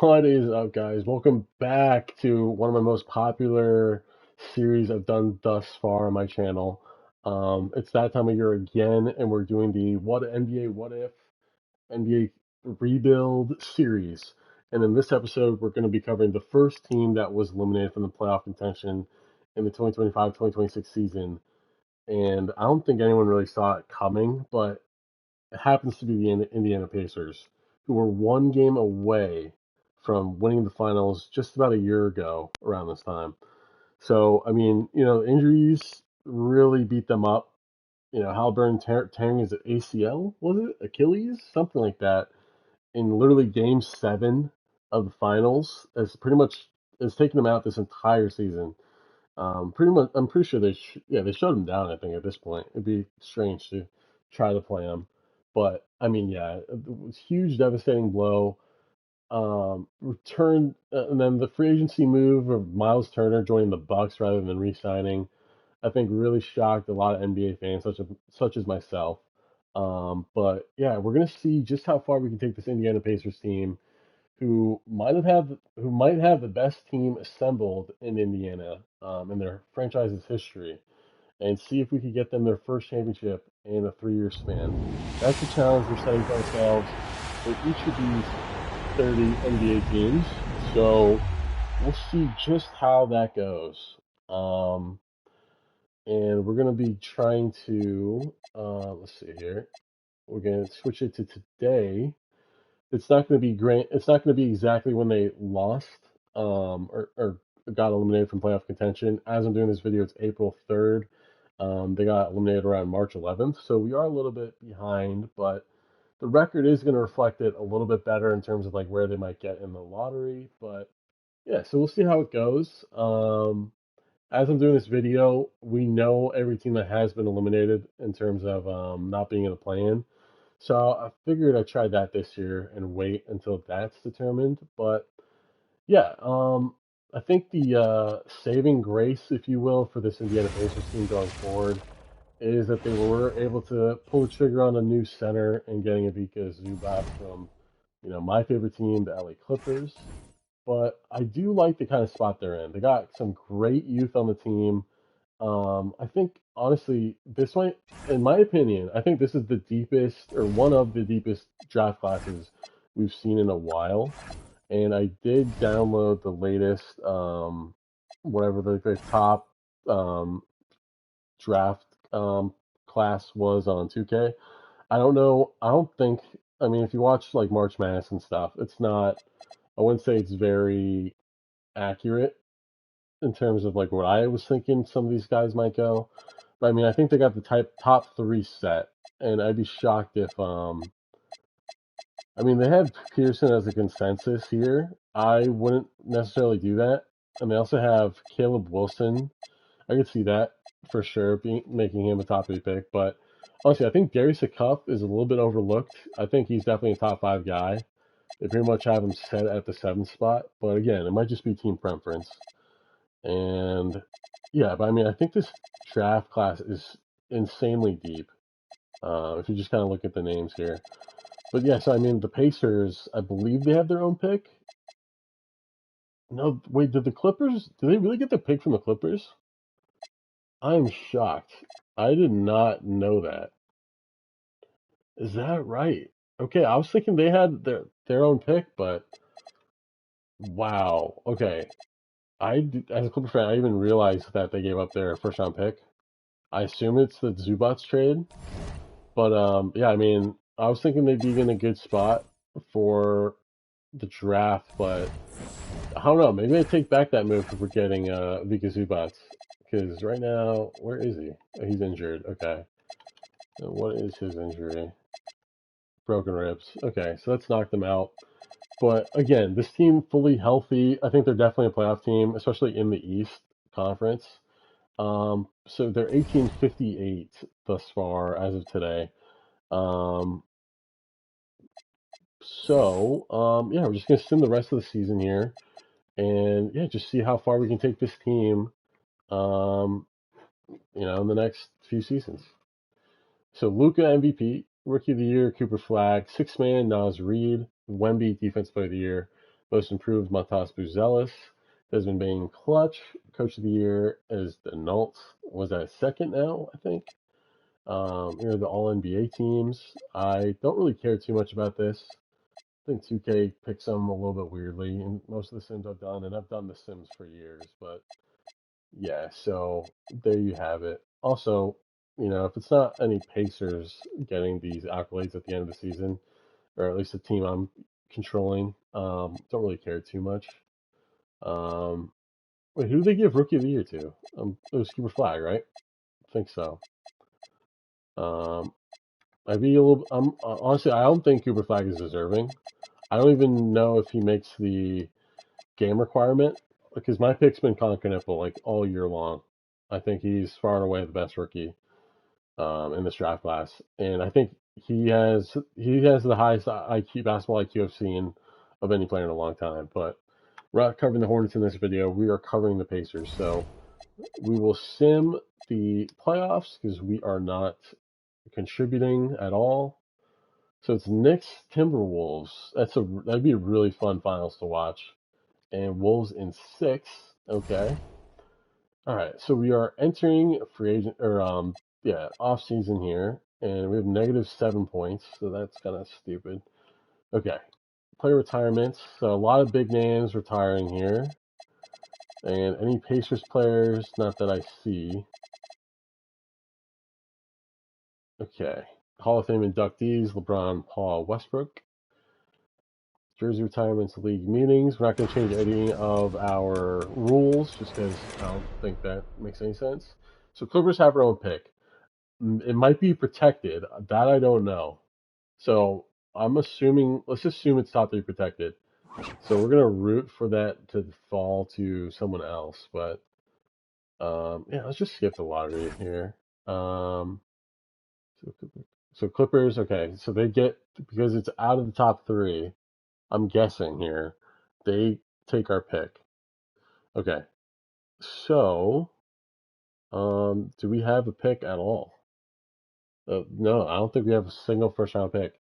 What is up, guys? Welcome back to one of my most popular series I've done thus far on my channel. It's that time of year again, and we're doing the What NBA What If NBA Rebuild series. And in this episode, we're going to be covering the first team that was eliminated from the playoff contention in the 2025-2026 season. And I don't think anyone really saw it coming, but it happens to be the Indiana Pacers, who were one game away from winning the finals just about a year ago around this time. So, I mean, injuries really beat them up. Haliburton tearing his ACL, was it? Achilles? Something like that. In literally game 7 of the finals, has taken them out this entire season. Pretty much, I'm pretty sure they showed him down. I think at this point, it'd be strange to try to play him, but I mean, yeah, it was huge, devastating blow. And then the free agency move of Miles Turner joining the Bucks rather than re-signing, I think really shocked a lot of NBA fans, such as myself. But yeah, we're gonna see just how far we can take this Indiana Pacers team who might have the best team assembled in Indiana in their franchise's history, and see if we could get them their first championship in a 3-year span. That's the challenge we're setting for ourselves for each of these 30 NBA teams. So we'll see just how that goes. And we're gonna be trying to let's see here. We're gonna switch it to today. It's not going to be great. It's not going to be exactly when they lost or got eliminated from playoff contention. As I'm doing this video, it's April 3rd. They got eliminated around March 11th, so we are a little bit behind, but the record is going to reflect it a little bit better in terms of like where they might get in the lottery. But yeah, so we'll see how it goes. As I'm doing this video, we know every team that has been eliminated in terms of not being in the play-in. So I figured I'd try that this year and wait until that's determined. But yeah, I think the saving grace, if you will, for this Indiana Pacers team going forward is that they were able to pull the trigger on a new center and getting Ivica Zubac from, my favorite team, the LA Clippers. But I do like the kind of spot they're in. They got some great youth on the team. I think honestly, this might, in my opinion, I think this is the deepest or one of the deepest draft classes we've seen in a while. And I did download the latest, whatever the top um, draft class was on 2K. I don't know. I don't think. I mean, if you watch like March Madness and stuff, it's not. I wouldn't say it's very accurate in terms of like what I was thinking some of these guys might go. But I mean, I think they got the top 3 set, and I'd be shocked if I mean, they have Pearson as a consensus here. I wouldn't necessarily do that, and they also have Caleb Wilson. I could see that for sure, making him a top 3 pick. But honestly, I think Darius Cup is a little bit overlooked. I think he's definitely a top 5 guy. They pretty much have him set at the 7th spot, but again, it might just be team preference. And yeah, but I mean, I think this draft class is insanely deep. If you just kind of look at the names here. But yes, I mean, the Pacers, I believe they have their own pick. No, wait, did they really get the pick from the Clippers? I'm shocked. I did not know that. Is that right? Okay, I was thinking they had their own pick, but wow. Okay. As a Clipper fan, I even realized that they gave up their first round pick. I assume it's the Zubats trade. But yeah, I mean, I was thinking they'd be in a good spot for the draft, but I don't know. Maybe I take back that move if we're getting Vika Zubats. Because right now, where is he? Oh, he's injured. Okay. What is his injury? Broken ribs. Okay, so let's knock them out. But again, this team fully healthy. I think they're definitely a playoff team, especially in the East Conference. So they're 1858 thus far as of today. Um, yeah, we're just gonna sim the rest of the season here, and yeah, just see how far we can take this team. Um, in the next few seasons. So Luca MVP, Rookie of the Year, Cooper Flag, Sixth Man, Nas Reed, Wemby Defensive Player of the Year, Most improved, Matas Buzelis. Desmond Bain, clutch. Coach of the year is the Nault. Was that second now, I think? Here are the all NBA teams. I don't really care too much about this. I think 2K picks them a little bit weirdly, and most of the Sims I've done, and I've done the Sims for years, but yeah, so there you have it. Also, if it's not any Pacers getting these accolades at the end of the season, or at least the team I'm controlling, don't really care too much. Um, Wait, who did they give Rookie of the Year to? It was Cooper Flag, right? I think so. Um, I'd be a little. Honestly, I don't think Cooper Flag is deserving. I don't even know if he makes the game requirement because my pick's been Conker Nipple like all year long. I think he's far and away the best rookie in this draft class, and I think he has the highest IQ basketball IQ I've seen of any player in a long time. But we're not covering the Hornets in this video. We are covering the Pacers, so we will sim the playoffs because we are not contributing at all. So it's Knicks Timberwolves. That'd be a really fun finals to watch. And Wolves in 6. Okay. All right. So we are entering free agent or off season here, and we have -7 points. So that's kind of stupid. Okay. Player retirements. So a lot of big names retiring here, and any Pacers players not that I see. Okay. Hall of Fame inductees: LeBron, Paul, Westbrook. Jersey retirements, league meetings. We're not going to change any of our rules just because I don't think that makes any sense. So Clippers have their own pick. It might be protected. That I don't know. So I'm assuming, let's assume it's top 3 protected. So we're going to root for that to fall to someone else. But yeah, let's just skip the lottery here. Um, so Clippers, okay. So they get, because it's out of the top 3. I'm guessing here, they take our pick. Okay, so do we have a pick at all? No, I don't think we have a single first round pick.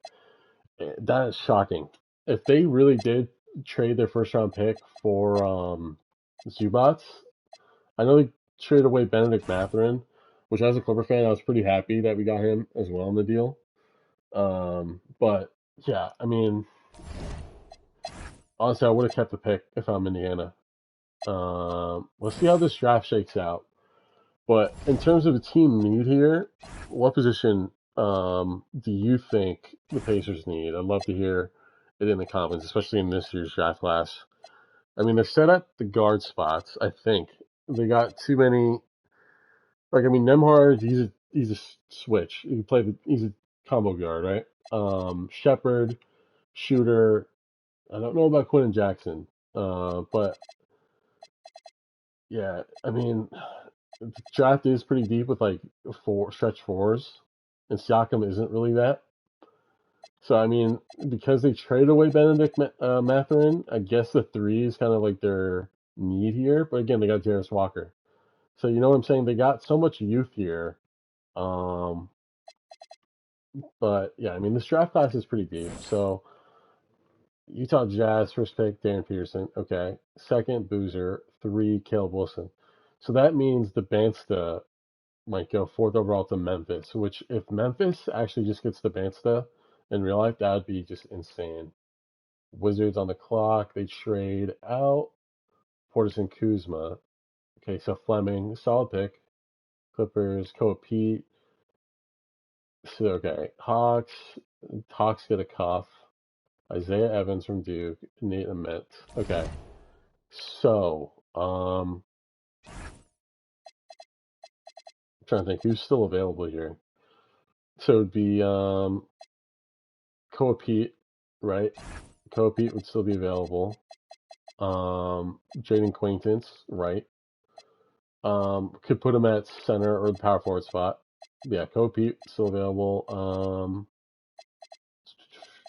That is shocking. If they really did trade their first round pick for Zubats, I know they traded away Benedict Mathurin, which as a Clipper fan, I was pretty happy that we got him as well in the deal. But yeah, I mean, honestly, I would have kept the pick if I'm Indiana. Let's see how this draft shakes out. But in terms of the team need here, what position do you think the Pacers need? I'd love to hear it in the comments, especially in this year's draft class. I mean, they're set at the guard spots. I think they got too many. Like, I mean, Nemhard, he's a switch. He can play he's a combo guard, right? Shepard, shooter. I don't know about Quinn and Jackson, but yeah, I mean, the draft is pretty deep with like stretch fours, and Siakam isn't really that. So I mean, because they traded away Benedict Mathurin, I guess the 3 is kind of like their need here. But again, they got Jarris Walker, so you know what I'm saying. They got so much youth here. Um, but yeah, I mean, this draft class is pretty deep. So Utah Jazz first pick Darren Peterson. Okay, second Boozer, 3 Caleb Wilson. So that means the Bansta might go 4th overall to Memphis, which if Memphis actually just gets the Bansta in real life, that would be just insane. Wizards on the clock. They trade out Portis and Kuzma. Okay, so Fleming, solid pick. Clippers, Koa Pete. So, okay, Hawks. Hawks get a cuff. Isaiah Evans from Duke. Nate Ament. Okay, so I'm trying to think who's still available here. So it'd be Koa Pete, right? Koa Pete would still be available. Jaden Quaintance, right? Could put him at center or the power forward spot. Yeah, Koa Pete still available.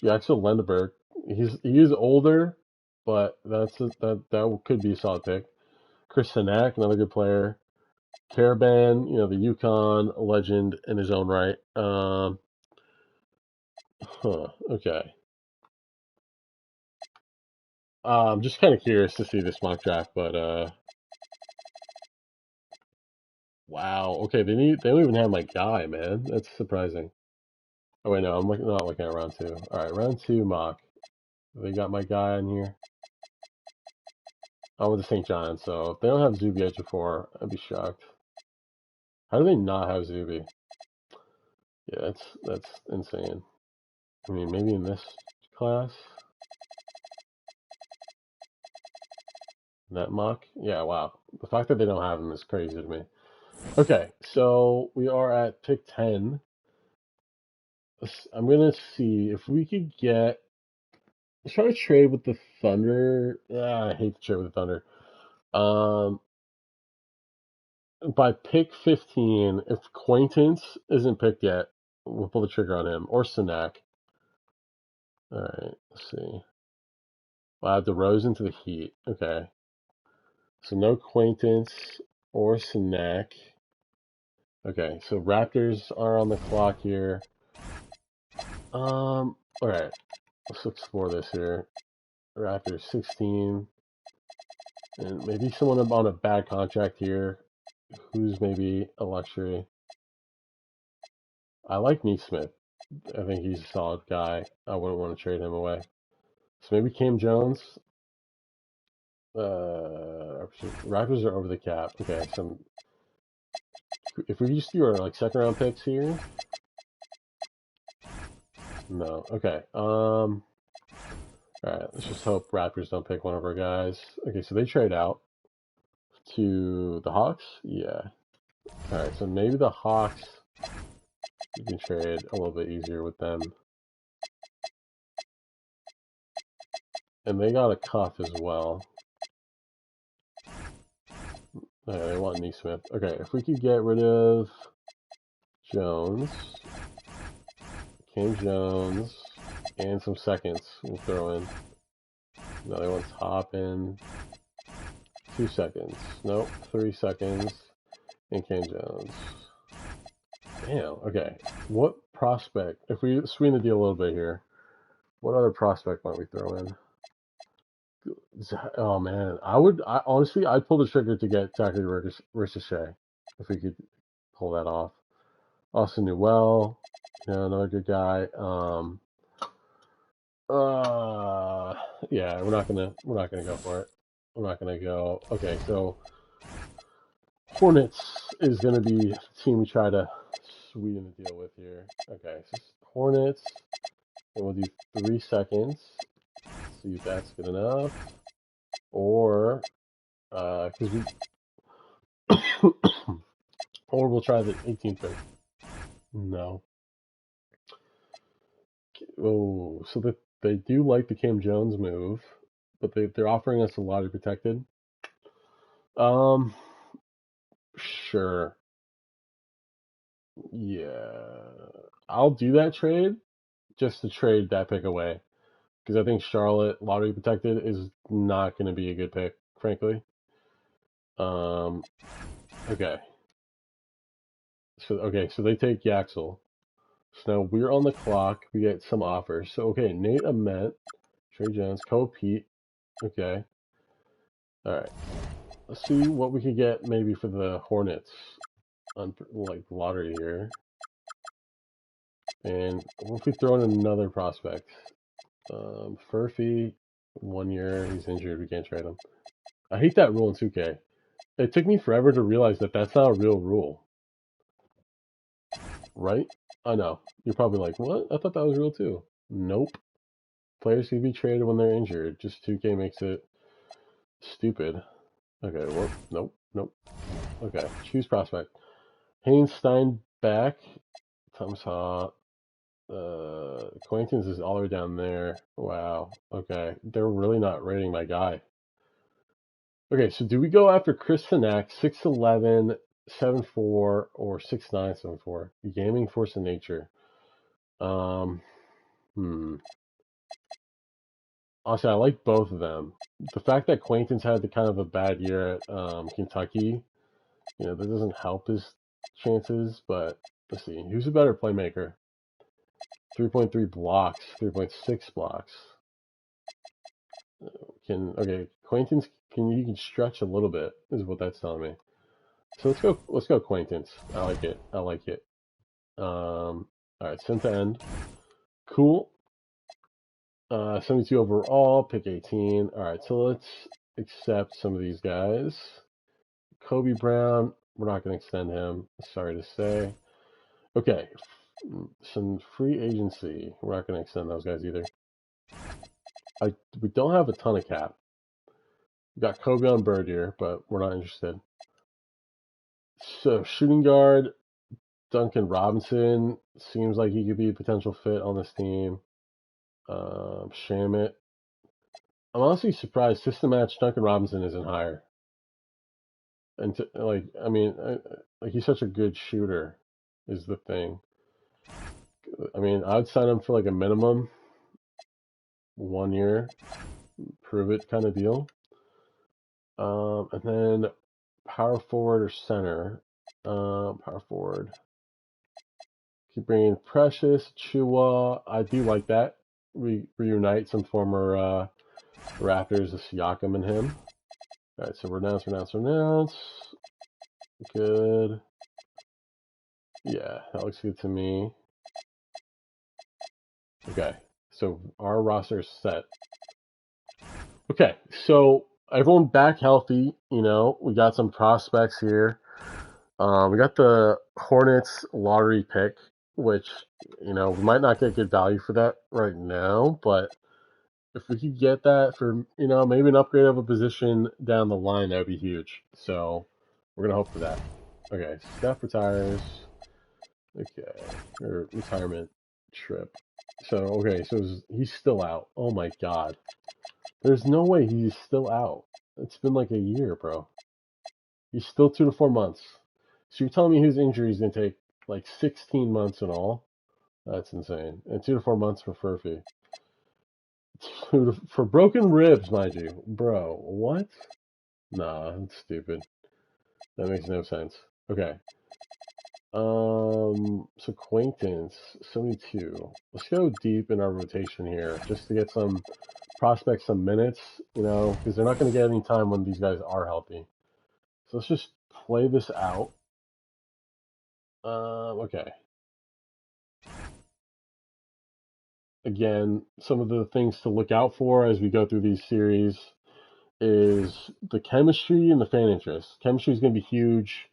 Yeah, Axel Lendeberg. He is older, but that could be a solid pick. Chris Sinak, another good player. Caravan, the Yukon legend in his own right. Okay. I'm just kind of curious to see this mock draft, but wow. Okay, they don't even have my guy, man. That's surprising. Oh wait, no, not looking at round two. All right, round two mock. They got my guy in here. I'm with the St. John, so if they don't have Zuby at four, I'd be shocked. How do they not have Zuby? Yeah, that's insane. I mean, maybe in this class, that mock. Yeah, wow. The fact that they don't have him is crazy to me. Okay, so we are at pick 10. I'm gonna see if we could get. Let's try to trade with the Thunder. I hate to trade with the Thunder. Um, by pick 15, if Quaintance isn't picked yet, we'll pull the trigger on him or Sinak. All right, let's see. We'll add DeRozan to the Heat. Okay, so no Quaintance or Sinak. Okay, so Raptors are on the clock here. All right, let's explore this here. Raptors 16, and maybe someone on a bad contract here, who's maybe a luxury. I like Neesmith. I think he's a solid guy. I wouldn't want to trade him away. So maybe Cam Jones. Raptors are over the cap. Okay, so if we just do our like second round picks here. No. Okay. All right. Let's just hope Raptors don't pick one of our guys. Okay, so they trade out to the Hawks. Yeah. All right. So maybe the Hawks. You can trade a little bit easier with them. And they got a cuff as well. Okay, they want Neesmith. Okay, if we could get rid of Jones, Cam Jones, and some seconds, we'll throw in. No, they want Toppin. 2 seconds. Nope, 3 seconds. And Cam Jones. Damn, okay. What prospect, if we swing the deal a little bit here, what other prospect might we throw in? Oh man, honestly, I'd pull the trigger to get Zachary Ricochet if we could pull that off. Austin Newell, another good guy. Yeah, we're not gonna go for it. We're not gonna go. Okay, so Hornets is gonna be the team we try to sweeten the deal with here. Okay, so Hornets, and we'll do 3 seconds. See if that's good enough. Or, because we, or we'll try the 18th pick. No. Oh, so they do like the Cam Jones move, but they're offering us a lottery protected. Um, sure. Yeah, I'll do that trade just to trade that pick away because I think Charlotte lottery protected is not going to be a good pick, frankly. Um, okay. So they take Yaxel. So now we're on the clock. We get some offers. So okay, Nate Ament, Trey Jones, Cole Pete. Okay. All right. Let's see what we could get maybe for the Hornets on like lottery here. And what if we throw in another prospect? Furphy, 1 year, he's injured, we can't trade him. I hate that rule in 2K. It took me forever to realize that that's not a real rule. Right? I know. You're probably like, what? I thought that was real too. Nope. Players can be traded when they're injured. Just 2K makes it stupid. Okay, well, nope. Okay, choose prospect. Haynes Steinbach, Thomas Haw, Acquaintance is all the way down there. Wow. Okay, they're really not rating my guy. Okay, so do we go after Chris Sinak, 6'11", 7'4", or 6'9", 7'4"? Gaming force of nature. Um, Honestly, I like both of them. The fact that Quaintance had the kind of a bad year at Kentucky, that doesn't help his chances. But let's see, who's a better playmaker? 3.3 blocks, 3.6 blocks. Okay, acquaintance you can stretch a little bit is what that's telling me. So let's go acquaintance. I like it. I like it. All right, sent to end. Cool. 72 overall, pick 18. All right, so let's accept some of these guys. Kobe Brown, we're not going to extend him. Sorry to say. Okay, some free agency. We're not going to extend those guys either. We don't have a ton of cap. We got Kobe on Bird here, but we're not interested. So shooting guard, Duncan Robinson seems like he could be a potential fit on this team. Shamit. I'm honestly surprised system match Duncan Robinson isn't higher. And like he's such a good shooter, is the thing. I mean, I'd sign him for like a minimum 1 year, prove it kind of deal. And then power forward or center. Power forward. Keep bringing Precious, Chua. I do like that. We reunite some former Raptors, the Siakam and him. All right, so renounce. Good. Yeah, that looks good to me. Okay, so our roster is set. Okay, so everyone back healthy. We got some prospects here. We got the Hornets lottery pick, which, we might not get good value for that right now, but if we could get that for, maybe an upgrade of a position down the line, that would be huge. So we're going to hope for that. Okay, Steph retires. Okay, or retirement trip. So he's still out. Oh my God. There's no way he's still out. It's been like a year, bro. He's still 2 to 4 months. So you're telling me his injury is going to take like 16 months in all? That's insane. And 2 to 4 months for Furphy. For broken ribs, mind you. Bro, what? Nah, that's stupid. That makes no sense. Okay. So acquaintance, 72. Let's go deep in our rotation here, just to get some prospects some minutes, because they're not going to get any time when these guys are healthy. So let's just play this out. Okay. Again, some of the things to look out for as we go through these series is the chemistry and the fan interest. Chemistry is going to be huge.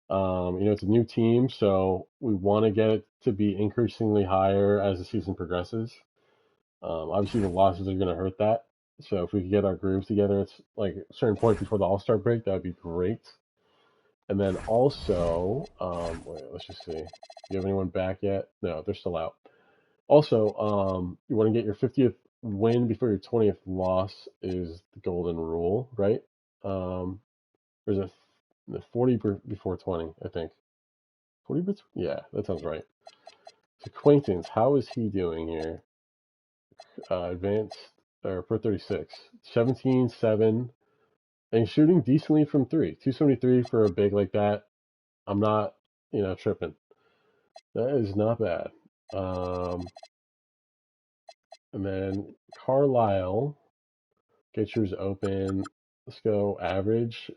It's a new team, so we want to get it to be increasingly higher as the season progresses. Obviously, the losses are going to hurt that. So if we could get our grooves together, it's like a certain point before the All-Star break, that would be great. And then also, wait, let's just see. Do you have anyone back yet? No, they're still out. Also, you want to get your 50th win before your 20th loss is the golden rule, right? Or is it the 40 before 20, I think. 40 yeah, that sounds right. So acquaintance, how is he doing here? Advanced, or for 36. 17, 7, and he's shooting decently from 3. 273 for a big like that. I'm not, tripping. That is not bad. And then Carlisle, get yours open. Let's go average.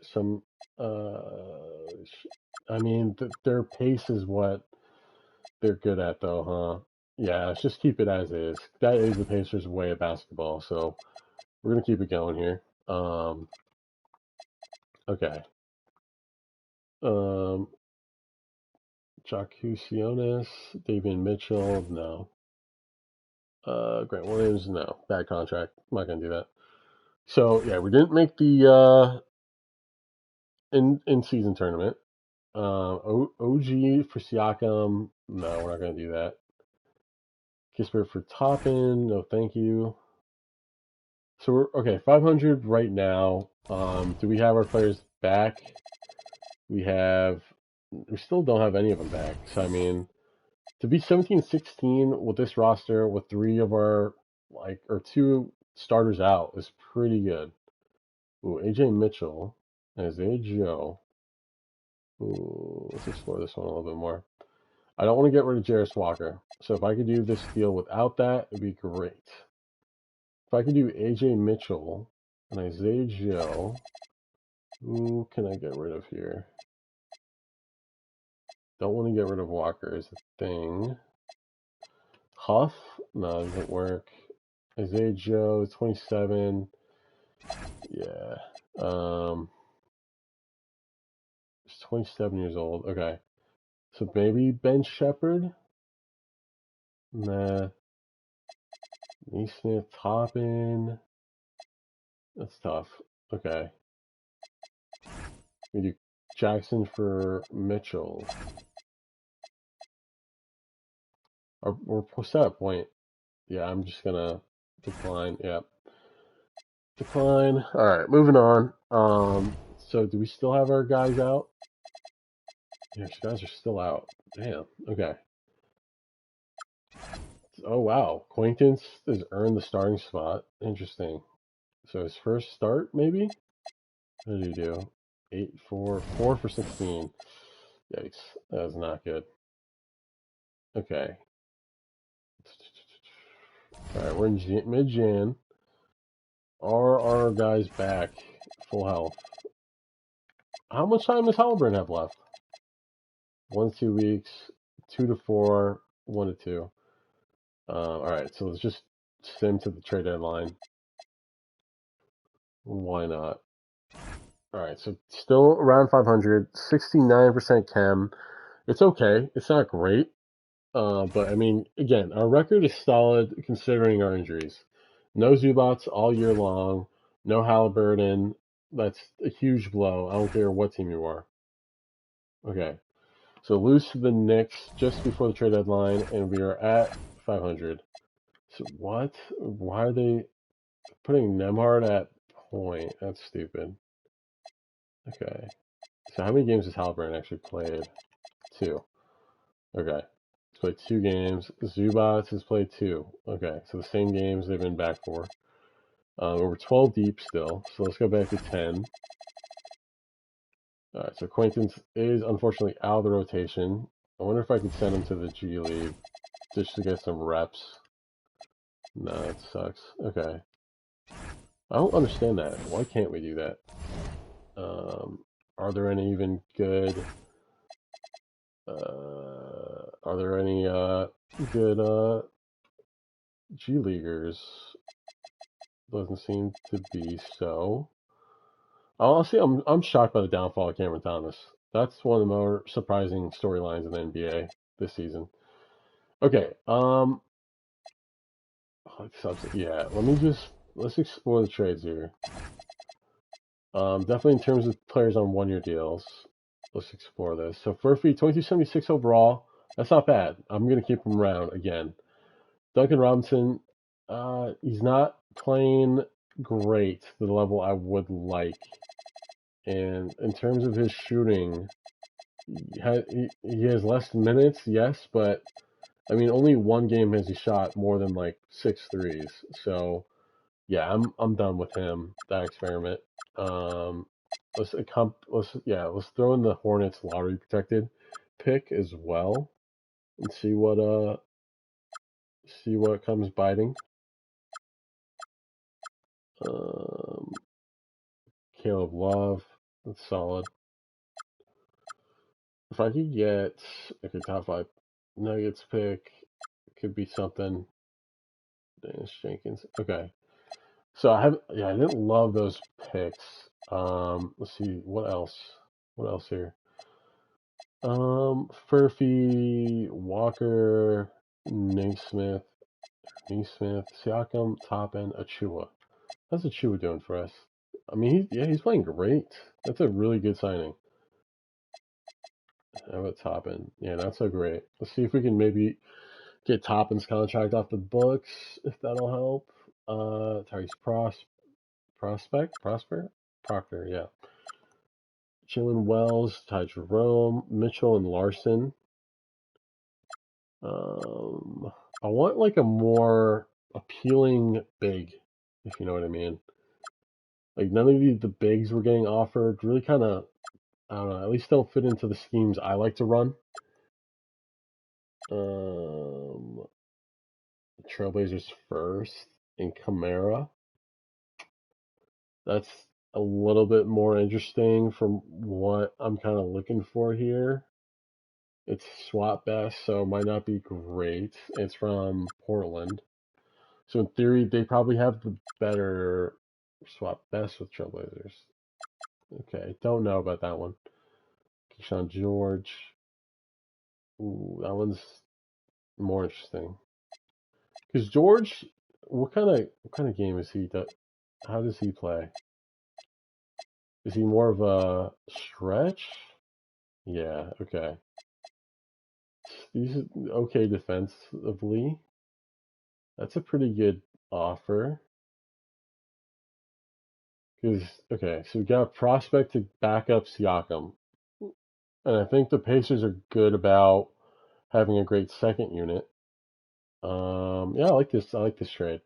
I mean, their pace is what they're good at, though, huh? Yeah, let's just keep it as is. That is the Pacers' way of basketball, so we're gonna keep it going here. Okay. Um, Jacusionis, David Mitchell, no. Grant Williams, no. Bad contract. I'm not gonna do that. So yeah, we didn't make the in season tournament. OG for Siakam, no, we're not gonna do that. Kisper for Toppin, no, thank you. So we're okay. 500 right now. Do we have our players back? We still don't have any of them back. So I mean, to be 17-16 with this roster with 3 of our or 2 starters out is pretty good. Ooh, AJ Mitchell and Isaiah Joe. Ooh, let's explore this one a little bit more. I don't want to get rid of Jarris Walker. So if I could do this deal without that, it'd be great. If I could do AJ Mitchell an Isaiah Joe. Who can I get rid of here? Don't want to get rid of Walker is the thing. Huff? No, doesn't work. Isaiah Joe, 27. Yeah. He's 27 years old. Okay. So maybe Ben Shepherd? Nah. Neesmith, Toppin. That's tough. Okay. We do Jackson for Mitchell. We're set at point. Yeah, I'm just gonna decline. Yep. Decline. Alright, moving on. So do we still have our guys out? Yeah, guys are still out. Damn. Okay. Oh wow. Quaintance has earned the starting spot. Interesting. So his first start, maybe? What did he do? 8, 4, 4 for 16. Yikes. That was not good. Okay. Alright, we're in mid-Jan. Are our guys back? Full health. How much time does Haliburton have left? 1 to 2 weeks. 2 to 4. 1 to 2. Alright, so let's just sim to the trade deadline. Why not? Alright, so still around 500. 69% chem. It's okay. It's not great. But I mean, again, our record is solid considering our injuries. No Zubats all year long. No Haliburton. That's a huge blow. I don't care what team you are. Okay. So lose to the Knicks just before the trade deadline, and we are at 500. So what? Why are they putting Nemhard at point? That's stupid. Okay. So how many games has Haliburton actually played? 2. Okay. He's played 2 games. Zubats has played 2. Okay. So the same games they've been back for. We're 12 deep still. So let's go back to 10. Alright, so Quaintance is unfortunately out of the rotation. I wonder if I could send him to the G League just to get some reps. No, that sucks. Okay. I don't understand that. Why can't we do that? Are there any even good... are there any good G Leaguers? Doesn't seem to be so. Honestly, I'm shocked by the downfall of Cameron Thomas. That's one of the more surprising storylines in the NBA this season. Okay, yeah, let's explore the trades here. Definitely in terms of players on 1-year deals, let's explore this. So Furphy, 2276 overall. That's not bad. I'm gonna keep him around again. Duncan Robinson, he's not playing great to the level I would like. And in terms of his shooting, he has less minutes, yes, but I mean, only one game has he shot more than like 6 threes. So yeah, I'm done with him. That experiment. Um, let's throw in the Hornets lottery protected pick as well and see what comes biting. Um, Caleb Love, that's solid. If I could get like a top 5 Nuggets pick, it could be something. Dennis Jenkins. Okay. So I didn't love those picks. Let's see, what else? What else here? Furphy, Walker, Naismith, Siakam, Toppin, Achua. How's Achua doing for us? I mean, he's playing great. That's a really good signing. How about Toppin? Yeah, not so great. Let's see if we can maybe get Toppin's contract off the books, if that'll help. Tyrese Proctor, yeah. Jalen Wells, Ty Jerome, Mitchell, and Larson. I want like a more appealing big, if you know what I mean. Like none of the bigs we're getting offered really kind of, I don't know, at least don't fit into the schemes I like to run. Trailblazers first and Camara. That's a little bit more interesting from what I'm kind of looking for here. It's swap best, so it might not be great. It's from Portland. So in theory, they probably have the better swap best with Trailblazers. Okay, don't know about that one. Keyshawn George. Ooh, that one's more interesting. Because George, what kind of game is he? How does he play? Is he more of a stretch? Yeah, okay. He's okay defensively. That's a pretty good offer. Because okay, so we got a prospect to back up Siakam, and I think the Pacers are good about having a great second unit. Yeah, I like this. I like this trade.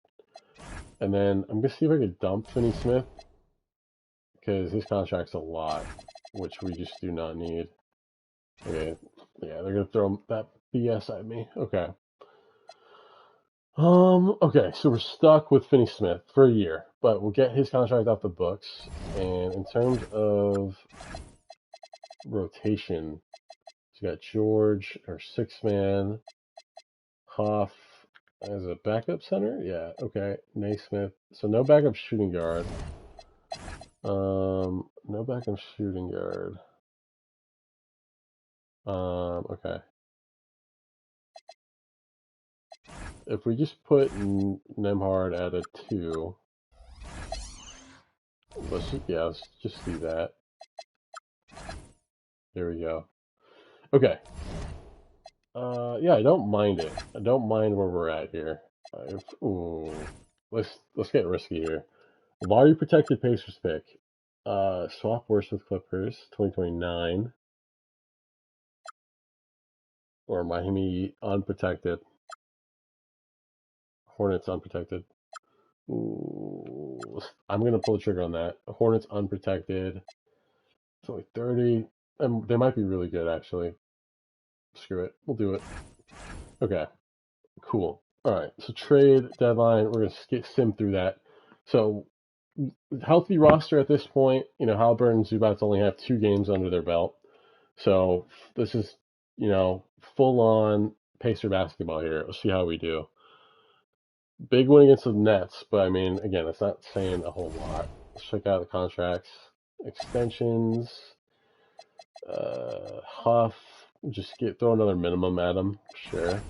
And then I'm gonna see if I can dump Finney Smith because his contract's a lot, which we just do not need. Okay, yeah, they're gonna throw that BS at me. Okay. Okay, so we're stuck with Finney Smith for a year, but we'll get his contract off the books. And in terms of rotation, so you got George, our six man, Hoff as a backup center. Yeah, okay. Naismith. So no backup shooting guard. No backup shooting guard. Okay. If we just put Nemhard at a 2, let's just do that. There we go. Okay. Yeah, I don't mind it. I don't mind where we're at here. Ooh, let's get risky here. Lottery protected Pacers pick. Swap worse with Clippers, 2029. Or Miami unprotected. Hornets unprotected. Ooh, I'm gonna pull the trigger on that. Hornets unprotected. It's only 30. And they might be really good actually. Screw it. We'll do it. Okay. Cool. All right. So trade deadline. We're gonna sim through that. So healthy roster at this point. Haliburton and Zubats only have 2 games under their belt. So this is full on Pacer basketball here. Let's see how we do. Big win against the Nets, but I mean, again, it's not saying a whole lot. Let's check out the contracts, extensions. Huff, just throw another minimum at him, sure.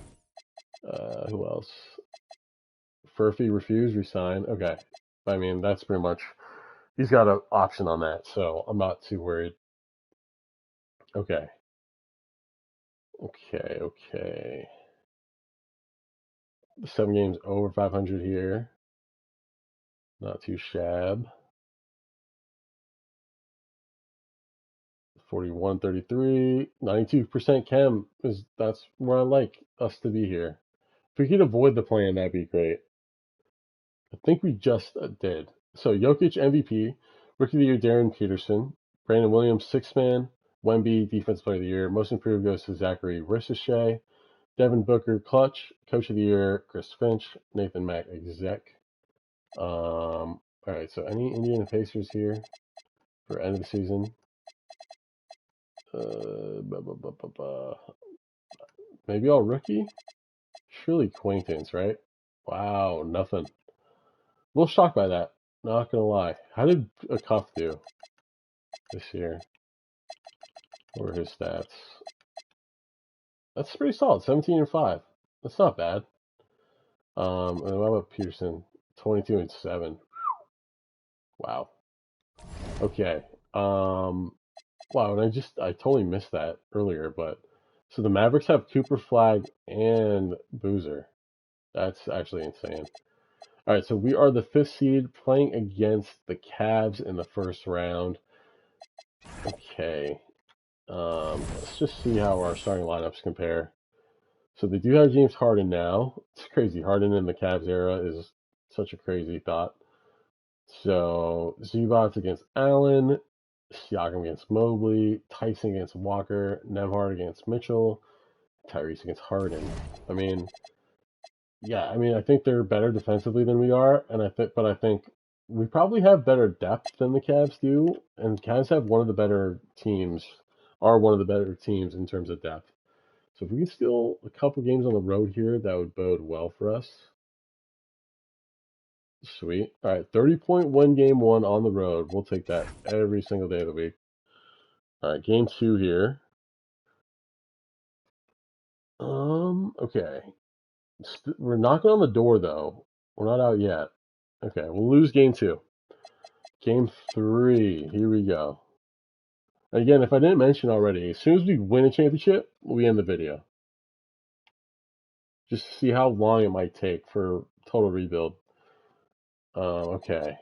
Who else? Furphy refuse, resign. Okay, I mean that's pretty much. He's got an option on that, so I'm not too worried. Okay, okay. 7 games over 500 here. Not too shab. 41, 33, 92% chem that's where I like us to be here. If we could avoid the plan, that'd be great. I think we just did. So Jokic MVP, Rookie of the Year Darren Peterson, Brandon Williams 6 man, Wemby Defense Player of the Year, Most Improved goes to Zachary Ricochet, Devin Booker Clutch, Coach of the Year Chris Finch, Nathan Mack Exec. All right, so any Indiana Pacers here for end of the season? Maybe all rookie? Surely acquaintance, right? Wow, nothing. A little shocked by that. Not gonna lie. How did a Cuff do this year? What were his stats? That's pretty solid. 17-5. That's not bad. And then what about Peterson? 22-7. Wow. Okay. Wow, and I totally missed that earlier, but so the Mavericks have Cooper Flag and Boozer. That's actually insane. All right, so we are the 5th seed playing against the Cavs in the first round. Okay. Let's just see how our starting lineups compare. So they do have James Harden now. It's crazy. Harden in the Cavs era is such a crazy thought. So Zubats against Allen, Siakam against Mobley, Tyson against Walker, Nemhard against Mitchell, Tyrese against Harden. I mean, yeah, I think they're better defensively than we are, and I think we probably have better depth than the Cavs do, and Cavs have one of the better teams, are one of the better teams in terms of depth. So if we can steal a couple games on the road here, that would bode well for us. Sweet. All right, 30-point win game one on the road. We'll take that every single day of the week. All right, game two here. Okay. We're knocking on the door though. We're not out yet. Okay, we'll lose game two. Game three. Here we go. Again, if I didn't mention already, as soon as we win a championship, we end the video. Just to see how long it might take for total rebuild. Okay.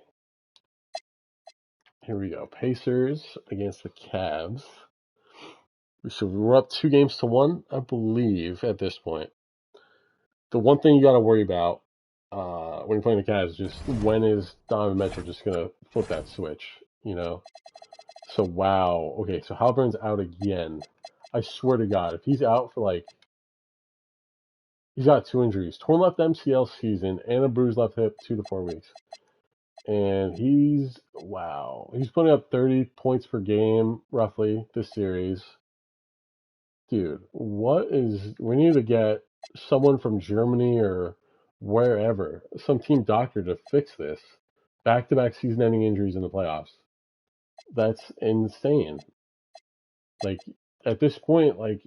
Here we go. Pacers against the Cavs. So we're up 2-1, I believe, at this point. The one thing you got to worry about when you're playing the Cavs is just when is Donovan Mitchell just going to flip that switch, you know? So, wow. Okay, so Haliburton's out again. I swear to God, if he's out for like, he's got 2 injuries, torn left MCL season and a bruised left hip 2 to 4 weeks. And wow, he's putting up 30 points per game roughly this series. Dude, we need to get someone from Germany or wherever, some team doctor to fix this. Back-to-back season-ending injuries in the playoffs. That's insane. Like, at this point, like,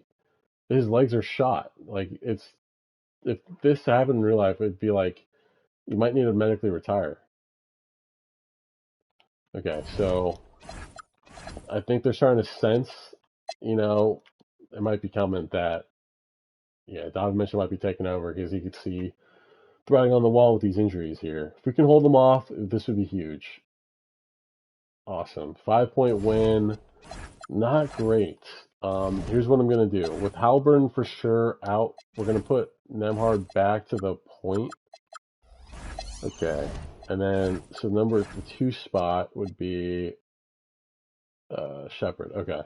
his legs are shot. Like, if this happened in real life, it'd be like, you might need to medically retire. Okay, so I think they're starting to sense, it might be coming that, yeah, Donovan Mitchell might be taking over because he could see the writing on the wall with these injuries here. If we can hold them off, this would be huge. Awesome. 5-point win. Not great. Here's what I'm going to do. With Haliburton for sure out, we're going to put Nembhard back to the point. Okay. And then, so the 2 spot would be Shepard. Okay.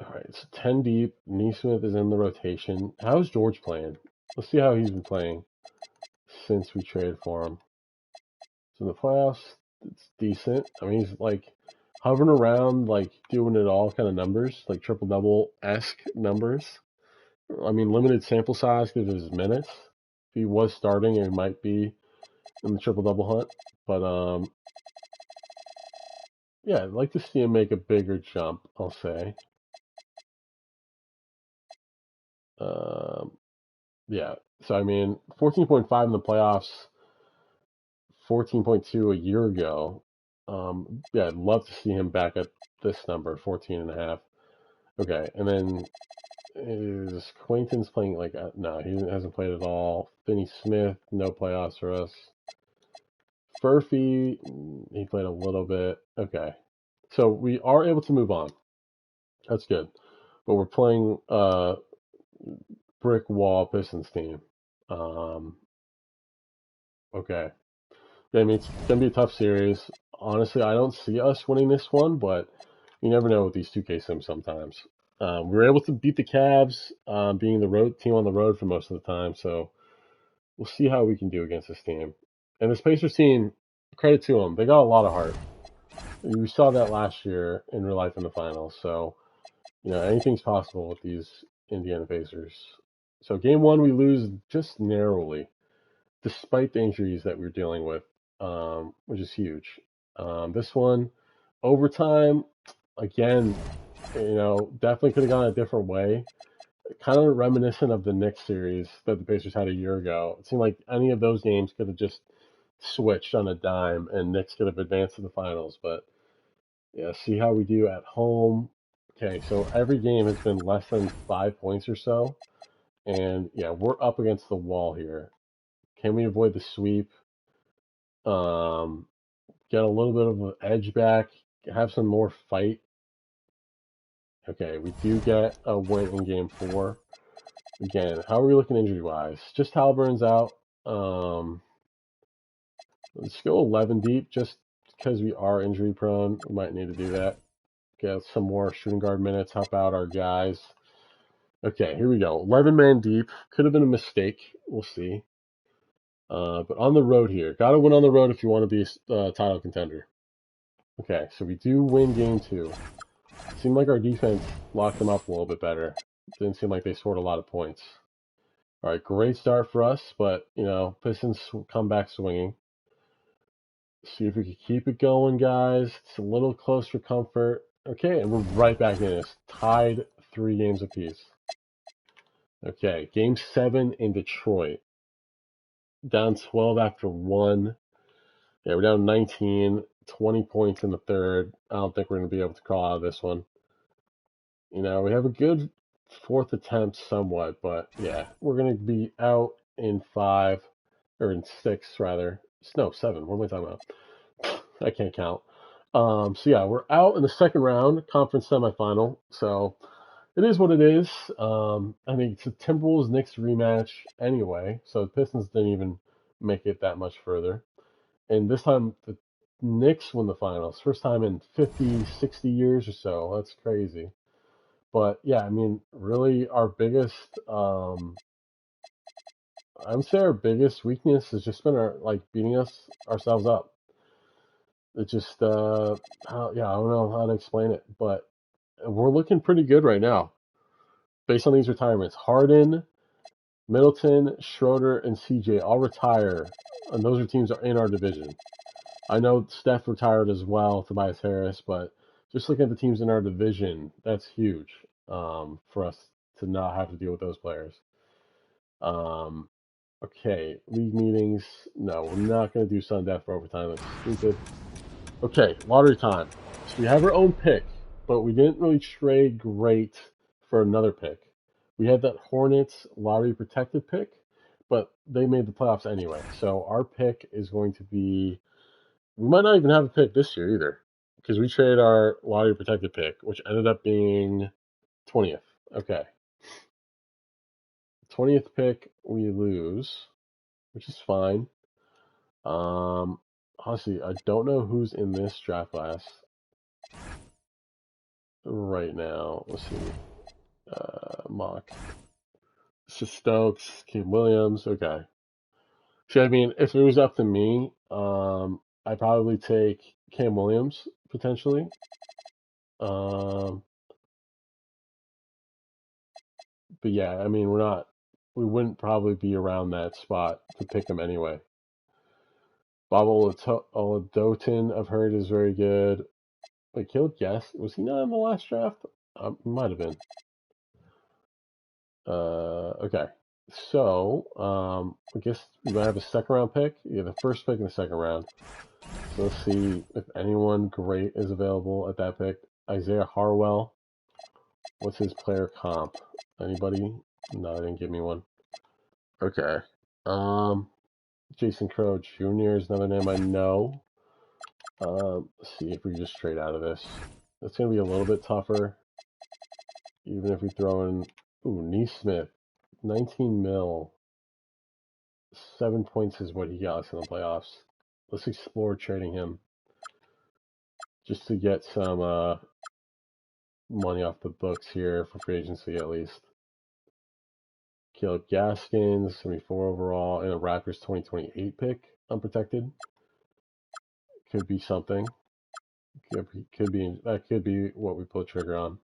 All right. So 10 deep. Neesmith is in the rotation. How's George playing? Let's see how he's been playing since we traded for him. So in the playoffs, it's decent. I mean, he's like hovering around, like doing it all kind of numbers, like triple double-esque numbers. I mean, limited sample size because of his minutes. If he was starting, it might be in the triple double hunt. But yeah, I'd like to see him make a bigger jump, I'll say. Yeah. So I mean, 14.5 in the playoffs, 14.2 a year ago. Yeah, I'd love to see him back at this number, 14.5. Okay, and then is Quainton's playing like no, he hasn't played at all. Finney Smith, no playoffs for us. Furphy, he played a little bit. Okay, so we are able to move on. That's good, but we're playing brick wall Pistons team. Okay, yeah, I mean it's gonna be a tough series. Honestly, I don't see us winning this one, but you never know with these 2K sims sometimes. We were able to beat the Cavs, being the road team on the road for most of the time. So we'll see how we can do against this team. And this Pacers team, credit to them, they got a lot of heart. We saw that last year in real life in the finals. So anything's possible with these Indiana Pacers. So game one we lose just narrowly, despite the injuries that we're dealing with, which is huge. This one, overtime, again, definitely could have gone a different way. Kind of reminiscent of the Knicks series that the Pacers had a year ago. It seemed like any of those games could have just switched on a dime and Knicks could have advanced to the finals. But yeah, see how we do at home. Okay, so every game has been less than 5 points or so. And yeah, we're up against the wall here. Can we avoid the sweep? Get a little bit of an edge back, have some more fight. Okay, we do get a win in game 4. Again, how are we looking injury-wise? Just Haliburton's out. Let's go 11 deep, just because we are injury-prone. We might need to do that. Get some more shooting guard minutes, help out our guys. Okay, here we go. 11-man deep. Could have been a mistake. We'll see. But on the road here, got to win on the road if you want to be a title contender. Okay, so we do win game 2. Seemed like our defense locked them up a little bit better. Didn't seem like they scored a lot of points. All right, great start for us, but Pistons come back swinging. See if we can keep it going, guys. It's a little close for comfort. Okay, and we're right back in. It's tied 3 games apiece. Okay, game 7 in Detroit. Down 12 after 1. Yeah, we're down 19, 20 points in the third. I don't think we're going to be able to crawl out of this one. We have a good 4th attempt somewhat, but yeah, we're going to be out in 5, or in 6, rather. No, 7. What am I talking about? I can't count. So yeah, we're out in the second round, conference semifinal. So it is what it is. I think it's a Timberwolves-Knicks rematch anyway, so the Pistons didn't even make it that much further. And this time, the Knicks won the finals. First time in 50, 60 years or so. That's crazy. But yeah, I mean, really, our biggest, I would say our biggest weakness has just been beating ourselves up. It just, yeah, I don't know how to explain it, but we're looking pretty good right now based on these retirements. Harden, Middleton, Schroeder, and CJ all retire, and those are teams that are in our division. I know Steph retired as well, Tobias Harris, but just looking at the teams in our division, that's huge for us to not have to deal with those players. Okay, league meetings. No, we're not going to do sudden death for overtime. That's stupid. Okay, lottery time. So we have our own pick, but we didn't really trade great for another pick. We had that Hornets lottery protected pick, but they made the playoffs anyway. So our pick is going to be. We might not even have a pick this year either, because we traded our lottery protected pick, which ended up being 20th. Okay. 20th pick, we lose, which is fine. Honestly, I don't know who's in this draft class right now. Let's see. Mock. This is Stokes, Kim Williams. Okay. See, I mean, if it was up to me, I'd probably take Cam Williams potentially. But yeah, I mean, we wouldn't probably be around that spot to pick him anyway. Bob Oladotin, I've heard, is very good. Wait, Caleb Guess, was he not in the last draft? Might have been. Okay. So, I guess we might have a second round pick. Yeah, the first pick in the second round. So let's see if anyone great is available at that pick. Isaiah Harwell. What's his player comp? Anybody? No, they didn't give me one. Okay. Jason Crow Jr. is another name I know. Let's see if we can just trade out of this. It's going to be a little bit tougher. Even if we throw in, Neesmith, 19 mil. 7 points is what he got us in the playoffs. Let's explore trading him. Just to get some money off the books here for free agency at least. Caleb Gaskins, 74 overall, and a Raptors 2028 pick, unprotected. Could be something. That could be what we pull the trigger on.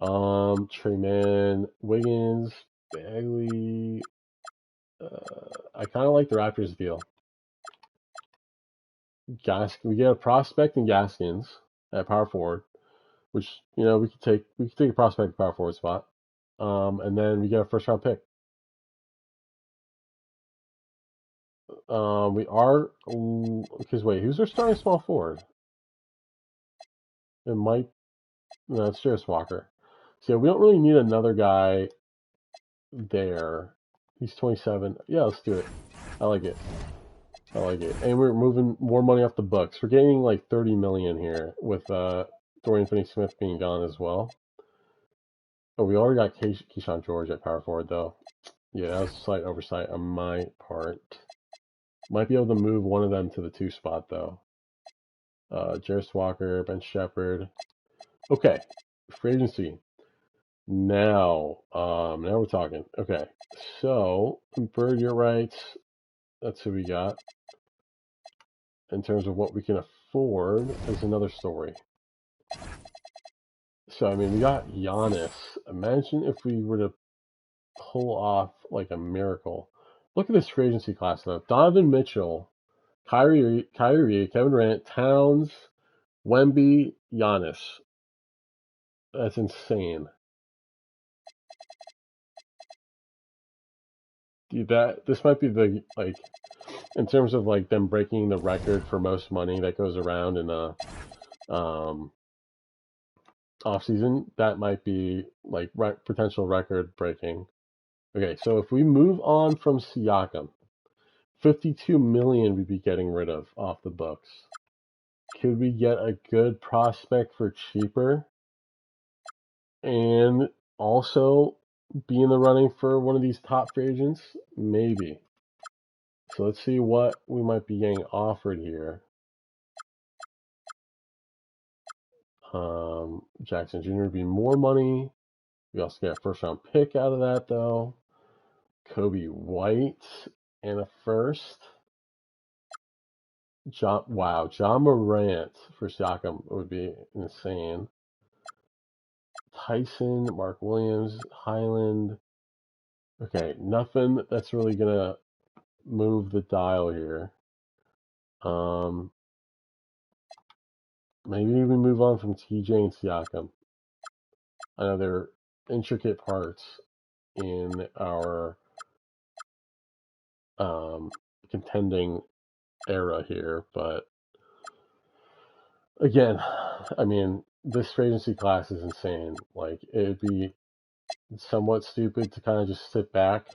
Treyman, Wiggins, Bagley. I kind of like the Raptors deal. We get a prospect in Gaskins at power forward, which we could take a prospect at power forward spot, and then we get a first round pick. We are because wait, who's our starting small forward? It might. No, it's Jarris Walker. So yeah, we don't really need another guy there. He's 27. Yeah, let's do it. I like it. And we're moving more money off the books. We're getting like 30 million here with Dorian Finney-Smith being gone as well. Oh, we already got Keyshawn George at power forward though. Yeah, that was a slight oversight on my part. Might be able to move one of them to the 2 spot though. Jarris Walker, Ben Shepherd. Okay, free agency. Now we're talking. Okay, so Bird, you're right. That's who we got. In terms of what we can afford is another story. So, I mean, we got Giannis. Imagine if we were to pull off like a miracle. Look at this free agency class though. Donovan Mitchell, Kyrie, Kevin Durant, Towns, Wemby, Giannis. That's insane. Dude, this might be the like in terms of like them breaking the record for most money that goes around in a off season. That might be like potential record breaking. Okay, so if we move on from Siakam, 52 million we'd be getting rid of off the books. Could we get a good prospect for cheaper and also be in the running for one of these top free agents? Maybe. So let's see what we might be getting offered here. Jackson Jr. would be more money. We also get a first round pick out of that though. Kobe White and a first. John Morant for Siakam would be insane. Tyson, Mark Williams, Highland. Okay, nothing that's really gonna move the dial here. Maybe we move on from TJ and Siakam. I know they're intricate parts in our contending era here, but again, I mean, this free agency class is insane. Like, it'd be somewhat stupid to kind of just sit back.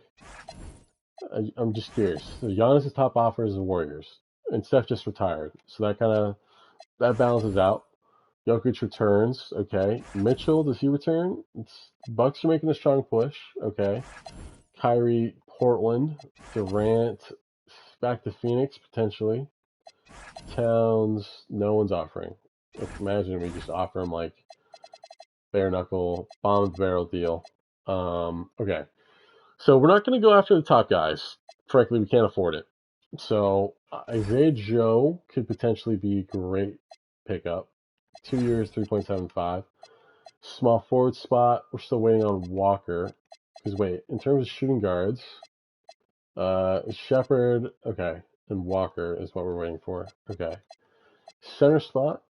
I'm just curious. So Giannis' top offer is the Warriors, and Steph just retired, so that balances out. Jokic returns, okay. Mitchell, does he return? Bucks are making a strong push, okay. Kyrie, Portland, Durant, back to Phoenix potentially. Towns, no one's offering. Imagine we just offer him like bare knuckle, bomb barrel deal. Okay. So we're not going to go after the top guys. Frankly, we can't afford it. So Isaiah Joe could potentially be a great pickup. 2 years, 3.75. Small forward spot. We're still waiting on Walker. Because wait, in terms of shooting guards, Shepard, okay, and Walker is what we're waiting for. Okay. Center spot.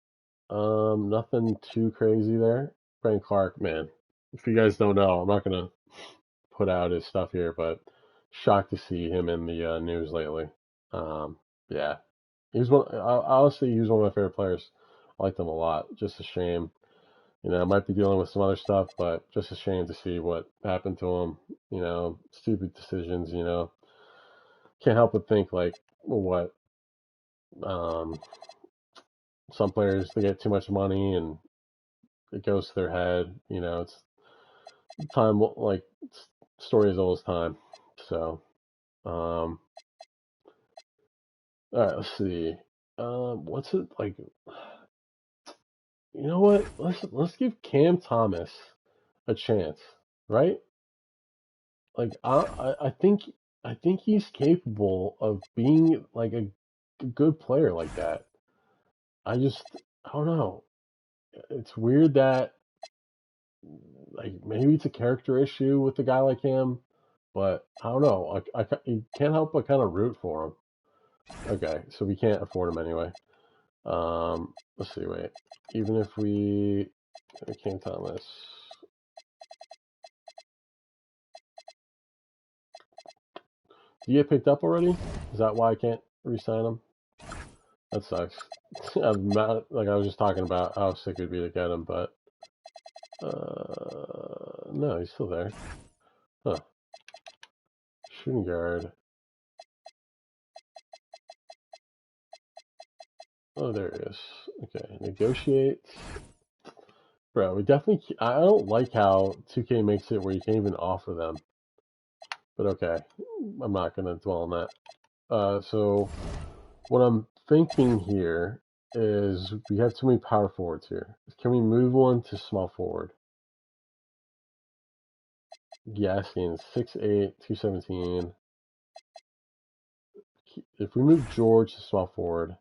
Nothing too crazy there. Frank Clark, man. If you guys don't know, I'm not gonna put out his stuff here, but shocked to see him in the news lately. Yeah, honestly, he was one of my favorite players. I liked him a lot. Just a shame, might be dealing with some other stuff, but just a shame to see what happened to him. Stupid decisions. Can't help but think like, what? Some players, they get too much money and it goes to their head. It's time, like, story as old as time. So, all right, let's see. What's it like? You know what? Let's give Cam Thomas a chance, right? Like, I think he's capable of being like a good player like that. I don't know. It's weird that, like, maybe it's a character issue with a guy like him, but I don't know. You can't help but kind of root for him. Okay, so we can't afford him anyway. Let's see. Wait, even if we Cam Thomas. Did you get picked up already? Is that why I can't re-sign him? That sucks. I'm not, like I was just talking about how sick it'd be to get him, but no, he's still there. Huh. Shooting guard. Oh, there he is. Okay, negotiate. Bro, we definitely. I don't like how 2K makes it where you can't even offer them. But okay, I'm not gonna dwell on that. So what I'm thinking here is we have too many power forwards here. Can we move one to small forward? Gaskin, 6'8", 217. if we move George to small forward,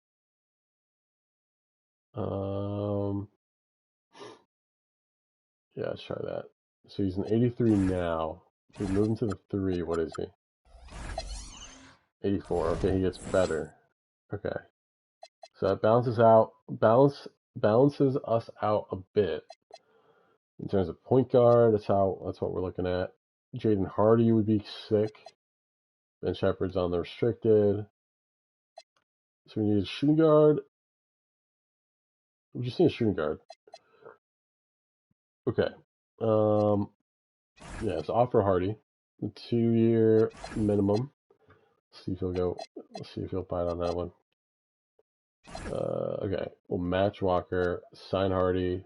yeah, let's try that. So he's an 83 now. If we move him to the 3, what is he? 84. Okay, he gets better. Okay. So that balances us out a bit. In terms of point guard, that's what we're looking at. Jaden Hardy would be sick. Ben Shepherd's on the restricted. So we need a shooting guard. We just need a shooting guard. Okay. Yeah, so offer Hardy. A 2-year minimum. Let's see if he'll bite on that one. Okay. We'll match Walker, sign Hardy,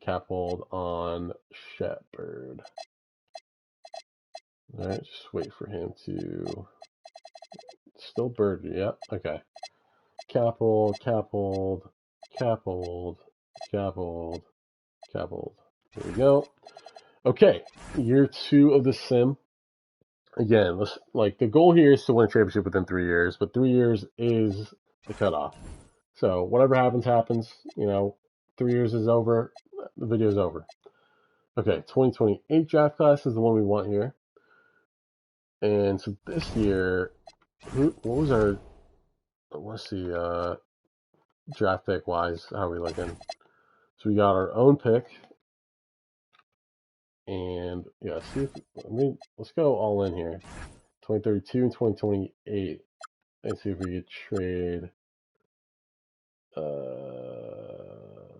cap hold on Shepherd. Alright, just wait for him to still bird. Yep, okay. Cap hold, cap hold, cap hold, cap hold, cap hold. There we go. Okay, year 2 of the sim. Again, the goal here is to win a championship within 3 years, but 3 years is the cutoff. So whatever happens, happens. 3 years is over, the video's over. Okay, 2028 draft class is the one we want here. And so this year, what was our, let's see, draft pick wise, how are we looking? So we got our own pick. And yeah, let's go all in here. 2032 and 2028. And see if we could trade.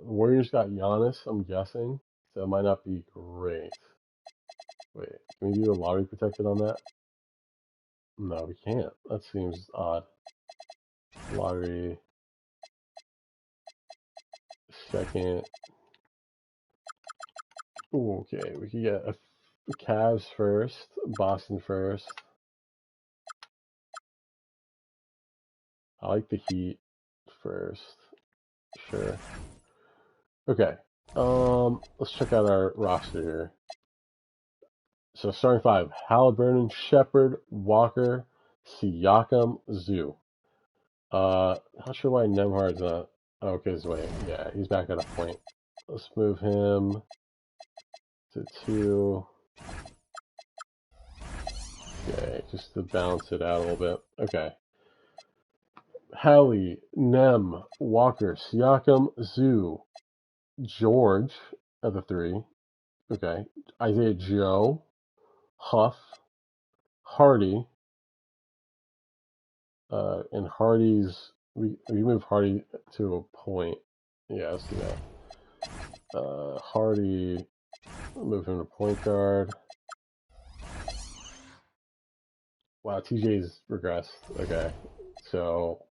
Warriors got Giannis, I'm guessing. So it might not be great. Wait, can we do a lottery protected on that? No, we can't. That seems odd. Lottery. Second. Ooh, okay, we could get the Cavs first, Boston first. I like the Heat first. Sure. Okay. Let's check out our roster here. So starting 5: Haliburton, Shepherd, Walker, Siakam, Zoo. Not sure why Nemhard's not. Oh, because wait, yeah, he's back at a point. Let's move him to 2. Okay, just to balance it out a little bit. Okay. Hallie, Nem, Walker, Siakam, Zoo, George at the 3. Okay. Isaiah Joe, Huff, Hardy, and we move Hardy to a point. Yeah, let's do that. Hardy, move him to point guard. Wow, TJ's regressed. Okay, so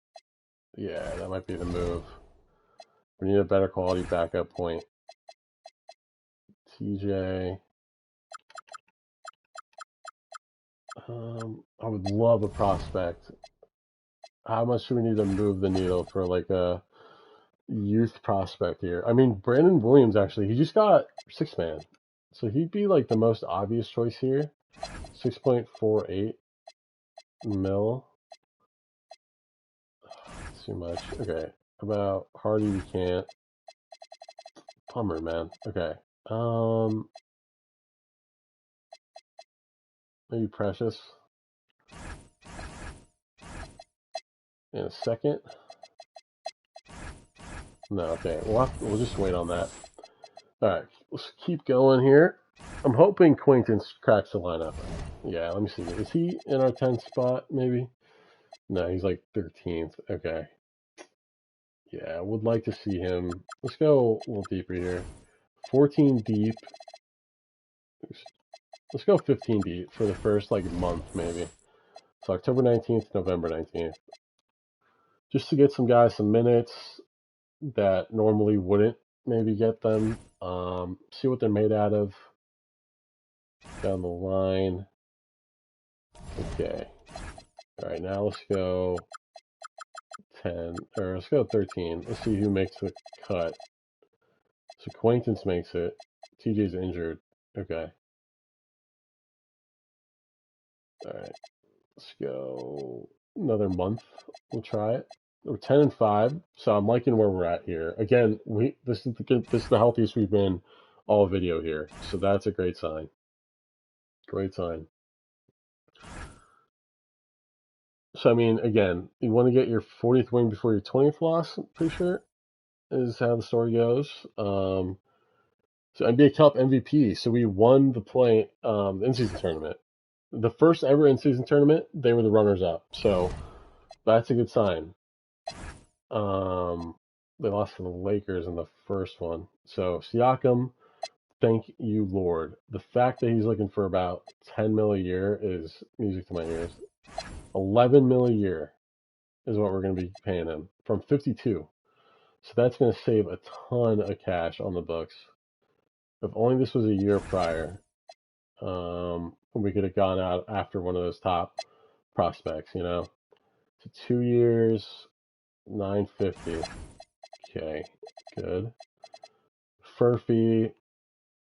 yeah, that might be the move. We need a better quality backup point. TJ. I would love a prospect. How much do we need to move the needle for like a youth prospect here? I mean, Brandon Williams actually, he just got 6-man. So he'd be like the most obvious choice here. 6.48 mil. Too much. Okay. About Hardy, we can't. Bummer, man. Okay. Maybe Precious. In a second. No, okay. We'll just wait on that. Alright, let's keep going here. I'm hoping Quaintance cracks the lineup. Yeah, let me see. Is he in our 10th spot, maybe? No, he's like 13th. Okay. Yeah, I would like to see him. Let's go a little deeper here. 14 deep. Let's go 15 deep for the first like month, maybe. So October 19th, November 19th. Just to get some guys some minutes that normally wouldn't maybe get them. See what they're made out of. Down the line. Okay. Alright, now let's go 10, or let's go 13. Let's see who makes the cut. So Quaintance makes it. TJ's injured. Okay. Alright. Let's go another month. We'll try it. We're 10-5, so I'm liking where we're at here. Again, this is the healthiest we've been all video here, so that's a great sign. Great sign. So I mean, again, you want to get your 40th win before your 20th loss. I'm pretty sure is how the story goes. So NBA Cup MVP. So we won the in-season tournament. The first ever in-season tournament, they were the runners-up. So that's a good sign. They lost to the Lakers in the first one. So Siakam, thank you, Lord. The fact that he's looking for about 10 mil a year is music to my ears. 11 mil a year is what we're going to be paying him from 52. So that's going to save a ton of cash on the books. If only this was a year prior, we could have gone out after one of those top prospects, you know. So 2 years, 950. Okay, good. Furphy,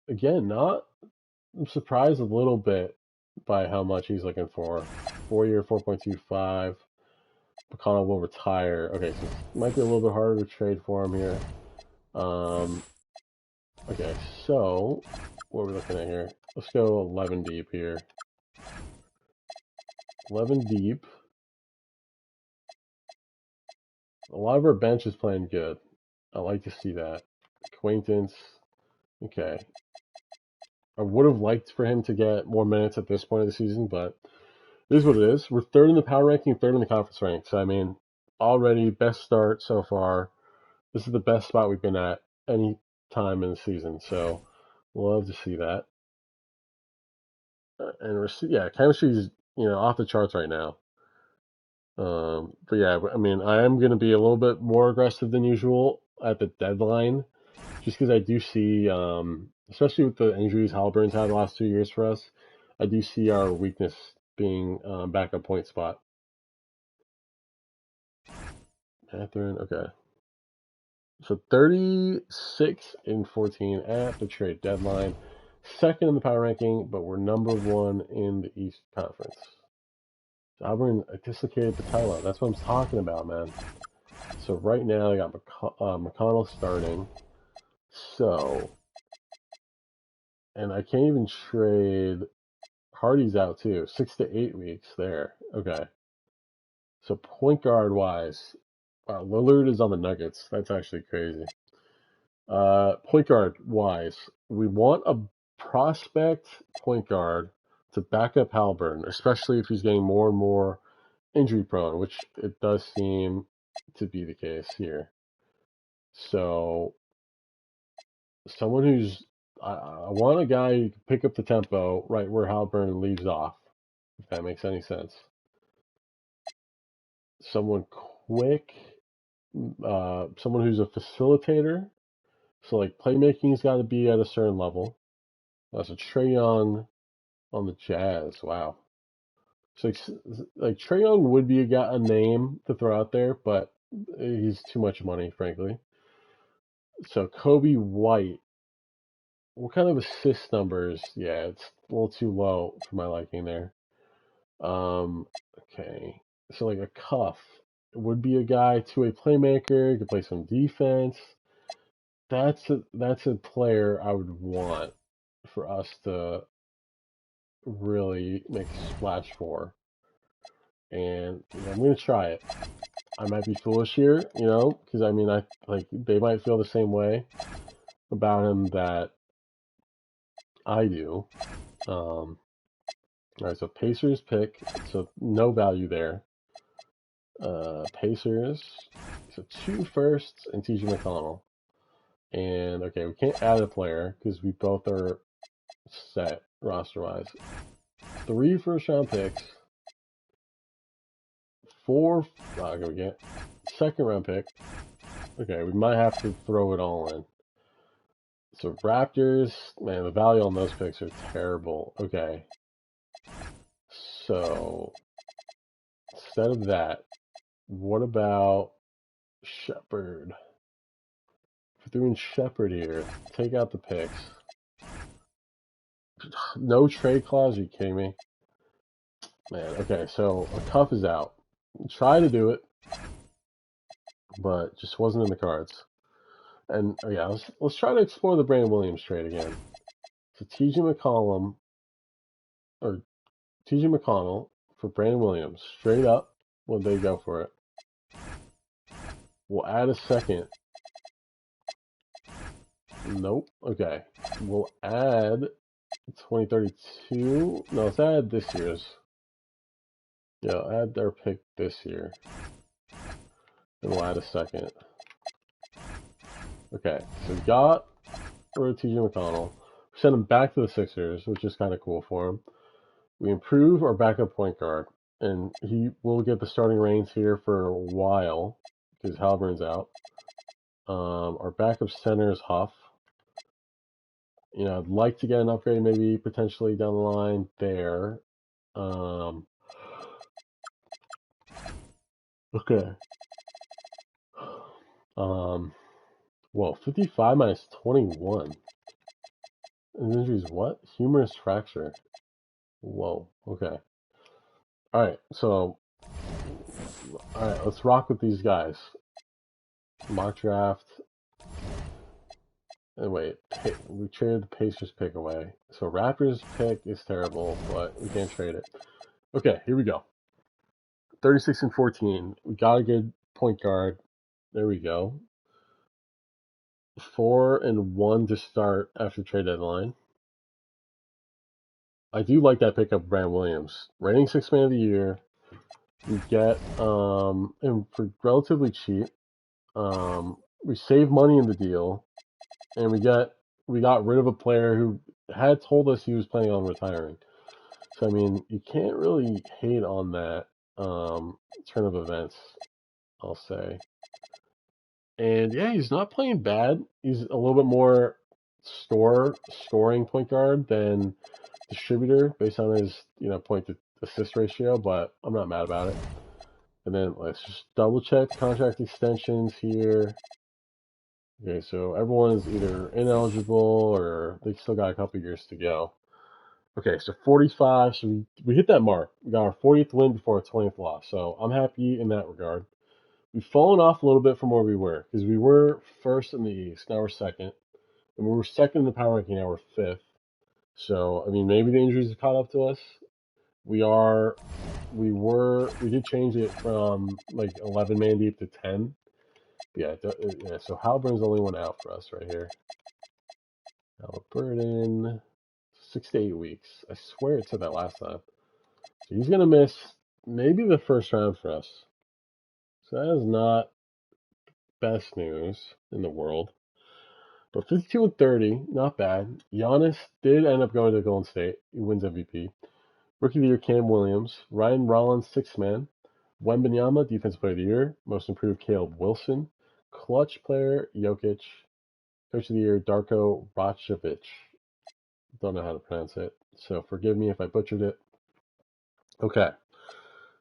again, I'm surprised a little bit by how much he's looking for. 4-year, 4.25. McConnell will retire. Okay, so it might be a little bit harder to trade for him here. Okay, so what are we looking at here? Let's go 11 deep here. 11 deep. A lot of our bench is playing good. I like to see that. Acquaintance. Okay. I would have liked for him to get more minutes at this point of the season, but it is what it is. We're third in the power ranking, third in the conference rank. So, I mean, already best start so far. This is the best spot we've been at any time in the season. So, love to see that. And chemistry's off the charts right now. But yeah, I mean, I am going to be a little bit more aggressive than usual at the deadline, just because I do see, especially with the injuries Haliburton's had the last 2 years for us, I do see our weakness being backup point spot. Catherine, okay. So 36-14 at the trade deadline. Second in the power ranking, but we're number 1 in the East Conference. So Auburn dislocated patella. That's what I'm talking about, man. So right now I got McConnell starting. So, and I can't even trade. Hardy's out too. 6 to 8 weeks there. Okay. So point guard wise, wow, Lillard is on the Nuggets. That's actually crazy. Point guard wise, we want a prospect point guard to back up Haliburton, especially if he's getting more and more injury prone, which it does seem to be the case here. So someone I want a guy who can pick up the tempo right where Haliburton leaves off, if that makes any sense. Someone quick, someone who's a facilitator. So like playmaking's got to be at a certain level. That's a Trae Young on the Jazz. Wow. So like Trae Young would be a name to throw out there, but he's too much money, frankly. So Kobe White. What kind of assist numbers? Yeah, it's a little too low for my liking there. Okay. So like a Cuff would be a guy, two-way playmaker, could play some defense. That's a player I would want for us to really make a splash for. And I'm gonna try it. I might be foolish here, because I mean they might feel the same way about him that I do. All right, so Pacers pick, so no value there. Pacers, so 2 firsts and TJ McConnell. And okay, we can't add a player because we both are set roster-wise. 3 first-round picks. 4, okay, we get second-round pick. Okay, we might have to throw it all in. So Raptors, man, the value on those picks are terrible. Okay. So instead of that, what about Shepherd? If we're doing Shepherd here, take out the picks. No trade clause? Are you kidding me? Man, okay, so a Cuff is out. Try to do it, but just wasn't in the cards. And oh yeah, let's try to explore the Brandon Williams trade again. So TJ McCollum or TJ McConnell for Brandon Williams, straight up. Would they go for it? We'll add a second. Nope. Okay. We'll add 2032. No, let's add this year's. Yeah, add their pick this year. And we'll add a second. Okay, so we got rid of TJ McConnell. We sent him back to the Sixers, which is kind of cool for him. We improve our backup point guard, and he will get the starting reins here for a while because Haliburton's out. Our backup center is Huff. I'd like to get an upgrade maybe potentially down the line there. Okay. Well, 55 minus 21. And injuries what? Humerus fracture. Whoa. Okay. Alright, so alright, let's rock with these guys. Mock draft. And wait, we traded the Pacers pick away. So Raptors pick is terrible, but we can't trade it. Okay, here we go. 36 and 14. We got a good point guard. There we go. 4-1 to start after trade deadline. I do like that pickup of Brandon Williams. Reigning sixth man of the year. We get and for relatively cheap. We save money in the deal, and we got rid of a player who had told us he was planning on retiring. So I mean, you can't really hate on that turn of events, I'll say. And yeah, he's not playing bad. He's a little bit more scoring point guard than distributor based on his point to assist ratio, but I'm not mad about it. And then let's just double check contract extensions here. Okay, so everyone is either ineligible or they still got a couple years to go. Okay, so 45. So we hit that mark. We got our 40th win before our 20th loss. So I'm happy in that regard. We've fallen off a little bit from where we were because we were first in the East. Now we're second. And we were second in the power ranking. Now we're fifth. So, I mean, maybe the injuries have caught up to us. We did change it from like 11 man deep to 10. Yeah, so Haliburton's the only one out for us right here. Haliburton, 6 to 8 weeks. I swear it said that last time. So he's going to miss maybe the first round for us. So that is not best news in the world. But 52 and 30, not bad. Giannis did end up going to Golden State. He wins MVP. Rookie of the Year, Cam Williams. Ryan Rollins, sixth man. Wembanyama, Defensive Player of the Year. Most Improved, Caleb Wilson. Clutch Player, Jokic. Coach of the Year, Darko Rajovic. Don't know how to pronounce it, so forgive me if I butchered it. Okay.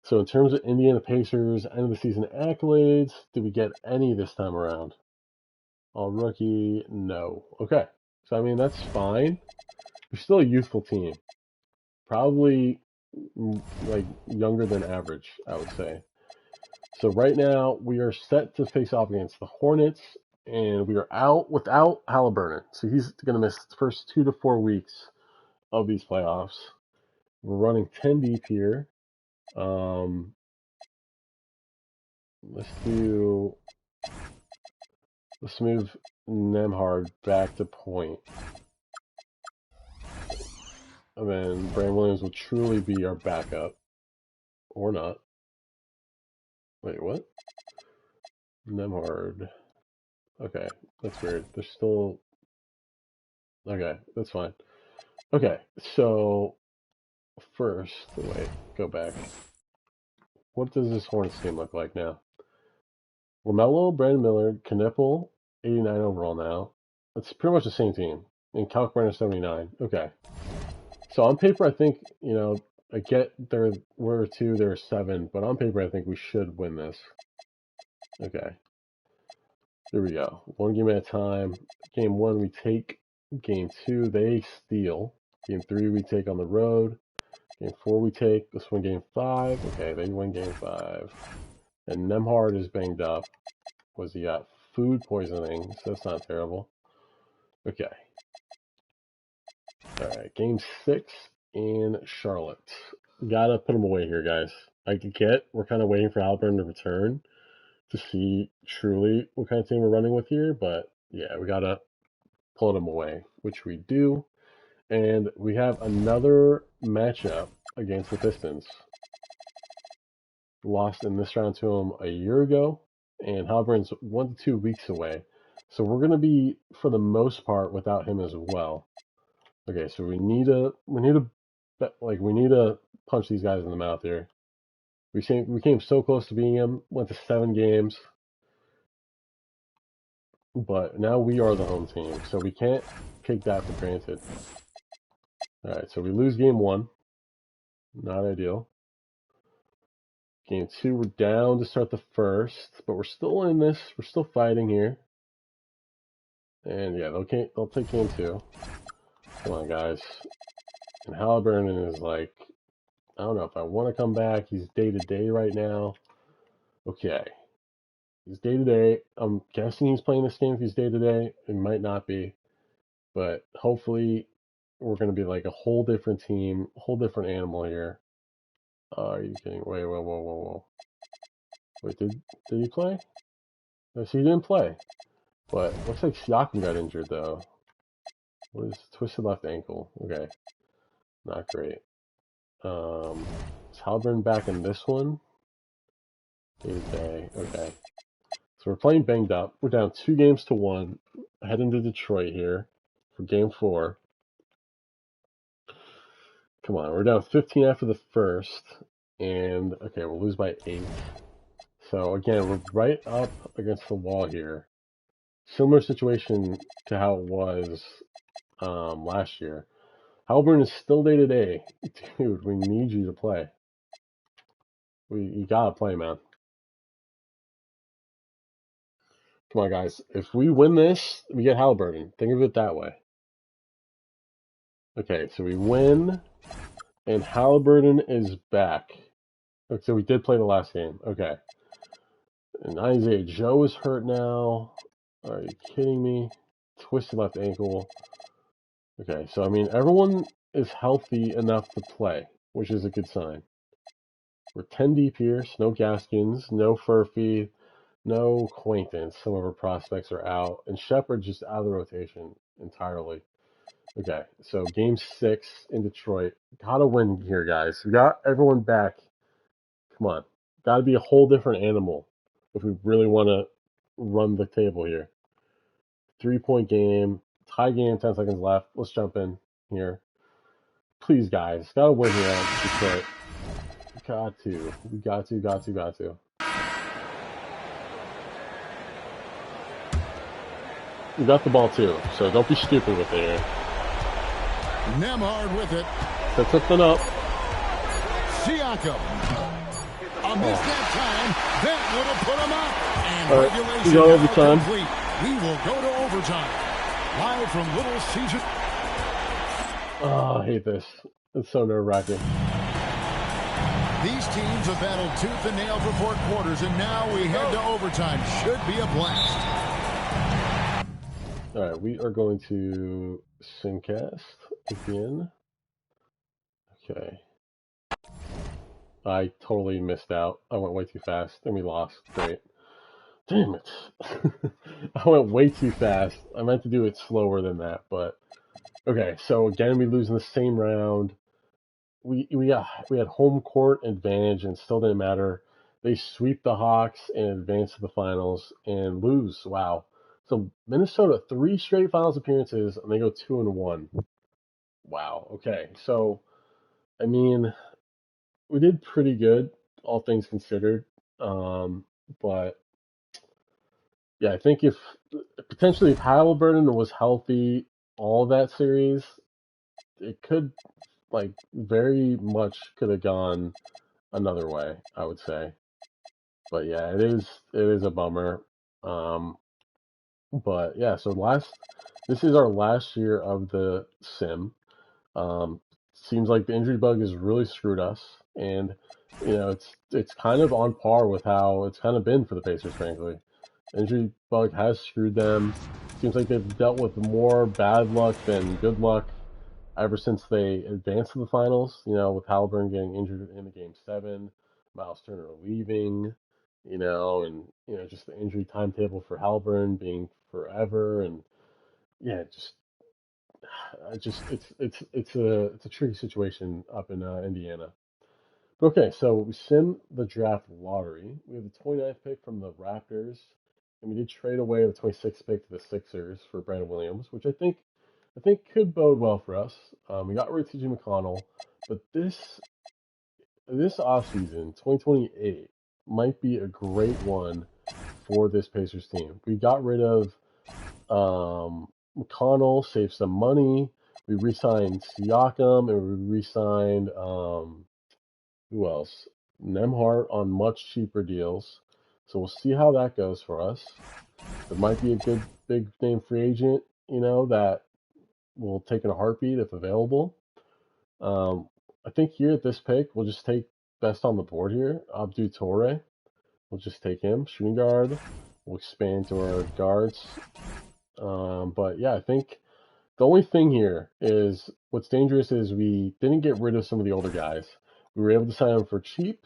So in terms of Indiana Pacers, end of the season accolades, did we get any this time around? All rookie, no. Okay. So I mean that's fine. We're still a youthful team. Probably like younger than average, I would say. So right now we are set to face off against the Hornets, and we are out without Haliburton. So he's going to miss the first 2 to 4 weeks of these playoffs. We're running 10 deep here. Let's move Nemhard back to point. And then Brandon Williams will truly be our backup. Or not. Wait, what? Nemhard. Okay, that's weird. There's still... Okay, that's fine. Okay, so... First, wait, go back. What does this Hornets team look like now? LaMelo, Brandon Miller, Knipple, 89 overall now. It's pretty much the same team. And Kalkbrenner, 79. Okay. So on paper, I think, I get we're 2, they're 7, but on paper, I think we should win this. Okay. Here we go. 1 game at a time. Game 1, we take. Game 2, they steal. Game 3, we take on the road. Game 4 we take. This one game 5. Okay, they win game 5. And Nemhard is banged up. Was he got? Food poisoning, so that's not terrible. Okay. Alright, game 6 in Charlotte. Gotta put him away here, guys. I get we're kind of waiting for Haliburton to return to see truly what kind of team we're running with here, but yeah, we gotta pull him away, which we do. And we have another matchup against the Pistons. Lost in this round to them a year ago, and Haliburton's 1 to 2 weeks away. So we're gonna be, for the most part, without him as well. Okay, so we need to punch these guys in the mouth here. We came so close to beating him, went to 7 games, but now we are the home team, so we can't take that for granted. Alright, so we lose game 1. Not ideal. Game 2, we're down to start the first, but we're still in this. We're still fighting here. And yeah, they'll take game 2. Come on, guys. And Haliburton is like, I don't know if I want to come back. He's day-to-day right now. Okay. He's day-to-day. I'm guessing he's playing this game if he's day-to-day. It might not be. But hopefully we're going to be like a whole different team, a whole different animal here. Are you kidding? Wait, whoa. Wait, did he play? No, so he didn't play. But looks like Siakam got injured, though. What is twisted left ankle? Okay. Not great. Is Haliburton back in this one? Day-to-day. Okay. So we're playing banged up. We're down 2 games to 1. Heading to Detroit here for game 4. Come on, we're down 15 after the first. And, okay, we'll lose by 8. So, again, we're right up against the wall here. Similar situation to how it was last year. Haliburton is still day-to-day. Dude, we need you to play. You gotta play, man. Come on, guys. If we win this, we get Haliburton. Think of it that way. Okay, so we win, and Haliburton is back. Okay, so we did play the last game. Okay. And Isaiah Joe is hurt now. Are you kidding me? Twisted left ankle. Okay, so I mean, everyone is healthy enough to play, which is a good sign. We're 10 deep here. No Gaskins, no Furphy, no Quaintance. Some of our prospects are out. And Shepard just out of the rotation entirely. Okay, so game 6 in Detroit. Gotta win here, guys. We got everyone back. Come on. Gotta be a whole different animal if we really want to run the table here. 3-point game. Tie game, 10 seconds left. Let's jump in here. Please, guys. Gotta win here at Detroit. Got to. We got to. We got the ball, too, so don't be stupid with it here. Nemhard with it. Set something up. Siakam. A miss that time. That would have put him up. And all right, regulation we go overtime. Complete. We will go to overtime. Live from Little Caesar. Oh, I hate this. It's so nerve-wracking. These teams have battled tooth and nail for 4 quarters, and now we head to overtime. Should be a blast. All right, we are going to Simcast again. Okay. I totally missed out. I went way too fast, and we lost. Great. Damn it. I went way too fast. I meant to do it slower than that, but... Okay, so again, we lose in the same round. We had home court advantage, and still didn't matter. They sweep the Hawks and advance to the finals, and lose. Wow. So Minnesota, 3 straight finals appearances, and they go 2-1. Wow. Okay. So, I mean, we did pretty good, all things considered. But yeah, I think if Haliburton was healthy all that series, it could very much could have gone another way, I would say. But yeah, it is a bummer. But yeah, so this is our last year of the sim. seems like the injury bug has really screwed us, and it's kind of on par with how it's kind of been for the Pacers, frankly. The injury bug has screwed them. Seems like they've dealt with more bad luck than good luck ever since they advanced to the finals. With Haliburton getting injured in the game 7, Miles Turner leaving, and just the injury timetable for Haliburton being forever, and yeah, it's a tricky situation up in Indiana. Okay, so we sim the draft lottery. We have the 29th pick from the Raptors, and we did trade away the 26th pick to the Sixers for Brandon Williams, which I think could bode well for us. We got rid of T.J. McConnell, but this offseason, 2028, might be a great one for this Pacers team. We got rid of McConnell, saved some money. We re-signed Siakam, and we re-signed who else? Nemhart on much cheaper deals. So we'll see how that goes for us. There might be a good big name free agent, that will take in a heartbeat if available. I think here at this pick, we'll just take best on the board here, Abdou Torre. We'll just take him, shooting guard. We'll expand to our guards. But yeah, I think the only thing here is what's dangerous is we didn't get rid of some of the older guys. We were able to sign them for cheap,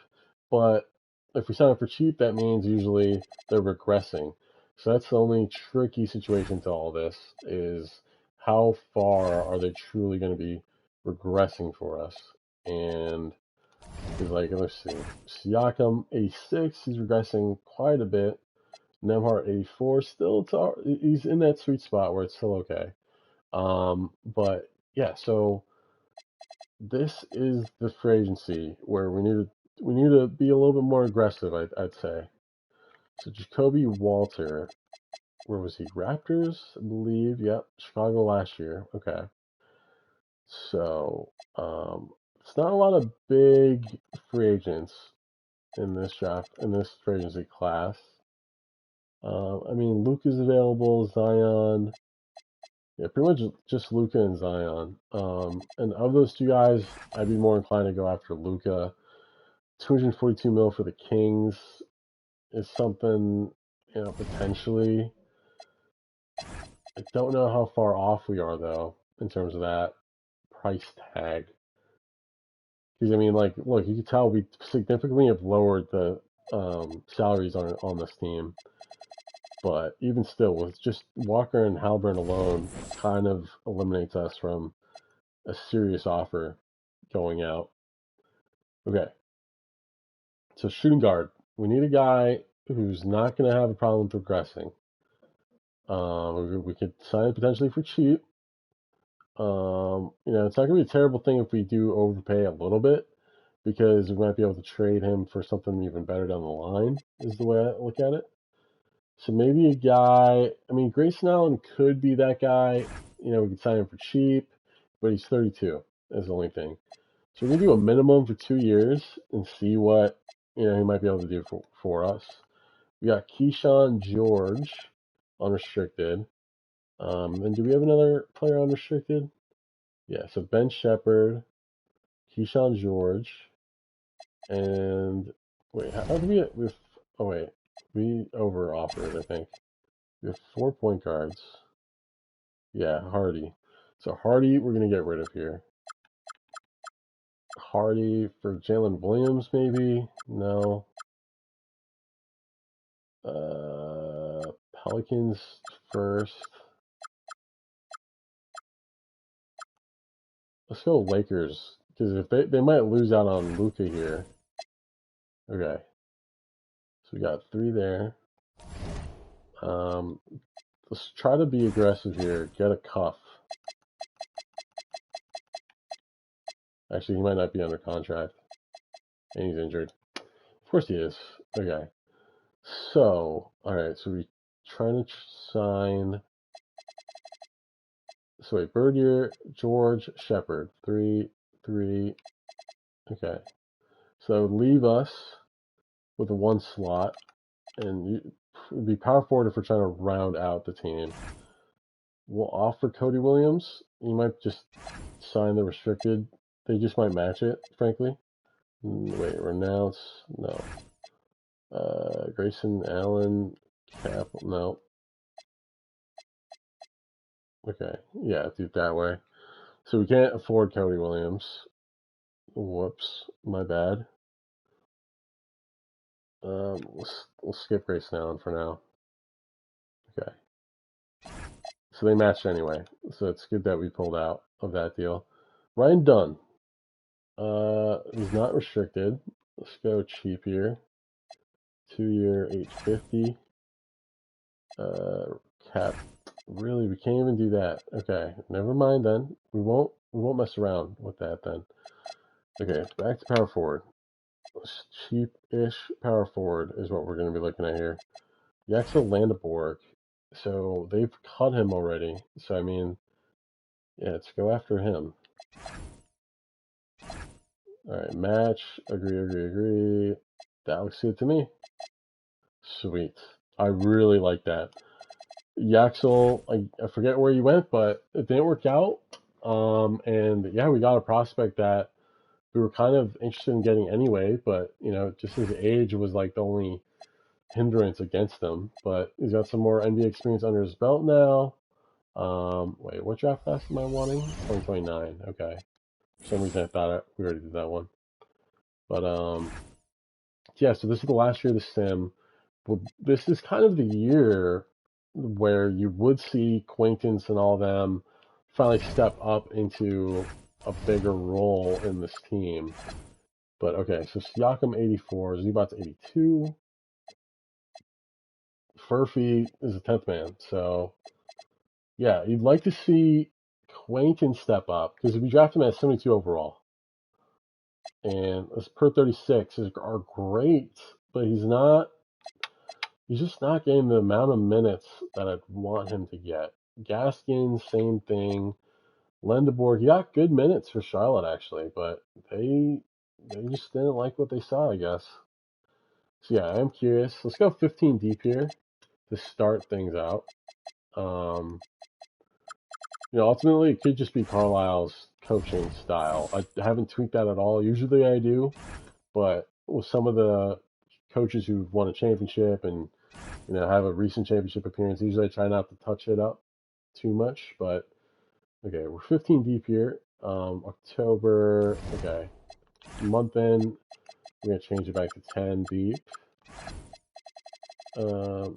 but if we sign them for cheap, that means usually they're regressing. So that's the only tricky situation to all this is how far are they truly going to be regressing for us? And is like, let's see, Siakam 86, he's regressing quite a bit. Nemhart 84, still he's in that sweet spot where it's still okay. But yeah, so this is the free agency where we need to be a little bit more aggressive, I'd say. So Jacoby Walter, where was he? Raptors, I believe. Yep, Chicago last year. Okay. So it's not a lot of big free agents in this draft, in this free agency class. I mean, Luka's available, Zion. Yeah, pretty much just Luka and Zion. And of those two guys, I'd be more inclined to go after Luka. 242 mil for the Kings is something, potentially. I don't know how far off we are though in terms of that price tag. Because I mean, like, look, you can tell we significantly have lowered the salaries on this team. But even still, with just Walker and Haliburton alone, kind of eliminates us from a serious offer going out. Okay, so shooting guard. We need a guy who's not going to have a problem progressing. We could sign potentially for cheap. It's not going to be a terrible thing if we do overpay a little bit because we might be able to trade him for something even better down the line, is the way I look at it. So maybe a guy, I mean, Grayson Allen could be that guy. We could sign him for cheap, but he's 32. That's the only thing. So we're going to do a minimum for 2 years and see what, he might be able to do for us. We got Keyshawn George, unrestricted. And do we have another player unrestricted? Yeah, so Ben Shepherd, Keyshawn George, and wait, how do we over offered, I think. We have 4 point guards. Yeah, Hardy. So Hardy, we're going to get rid of here. Hardy for Jalen Williams, maybe? No. Pelicans first. Let's go Lakers, because if they might lose out on Luka here. Okay. So we got 3 there. Let's try to be aggressive here. Get a cuff. Actually, he might not be under contract. And he's injured. Of course he is. Okay. So, alright, so we trying to sign. So wait, Birdier, George, Shepherd. 3, 3. Okay. So leave us with a 1 slot. And it'd be power forward if we're trying to round out the team. We'll offer Cody Williams. You might just sign the restricted They just might match it, frankly. Wait, renounce? No. Grayson Allen, Cap? No. Okay, yeah, do it that way. So we can't afford Cody Williams. Whoops, my bad. We'll skip Grayson Allen for now. Okay. So they matched anyway. So it's good that we pulled out of that deal. Ryan Dunn. He's not restricted. Let's go cheap here. 2-year, 850. Cap. Really, we can't even do that. Okay, never mind then. We won't mess around with that then. Okay, back to power forward. Cheap-ish power forward is what we're going to be looking at here. Yaxel Landeborg. So they've cut him already. So I mean, yeah, let's go after him. All right, match. Agree. That looks good to me. Sweet. I really like that. Yaxel, I forget where you went, but it didn't work out. And yeah, we got a prospect that we were kind of interested in getting anyway, but you know, just his age was like the only hindrance against him. But he's got some more NBA experience under his belt now. Wait, what draft class am I wanting? 2029. Okay. For some reason I thought we already did that one. But yeah, so this is the last year of the sim. Well, this is kind of the year where you would see Quaintance and all them finally step up into a bigger role in this team. But okay, so Siakam 84, Zubats 82. Furphy is a 10th man. So yeah, you'd like to see Quaintance step up because we drafted him at 72 overall. And as per 36 are great, but he's just not getting the amount of minutes that I'd want him to get. Gaskin, same thing. Lendeborg, he got good minutes for Charlotte actually, but they just didn't like what they saw, I guess. So yeah, I am curious. Let's go 15 deep here to start things out. Ultimately it could just be Carlisle's coaching style. I haven't tweaked that at all. Usually I do, but with some of the coaches who've won a championship and have a recent championship appearance, usually I try not to touch it up too much. But okay, we're 15 deep here. October. Okay, month end. We're gonna change it back to 10 deep.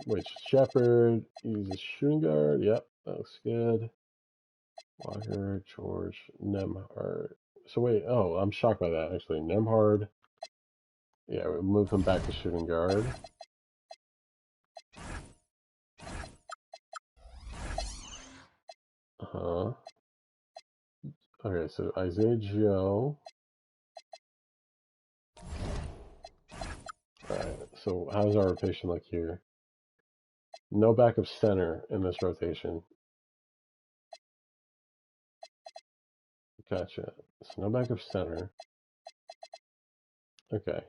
Which Shepard uses shooting guard. Yep, that looks good. Walker, George, Nemhard. So wait, oh, I'm shocked by that actually. Nemhard. Yeah, we move him back to shooting guard. Okay, so Isaiah Joe. Alright, so how's our rotation look here? No backup center in this rotation. Gotcha. So no backup center. Okay.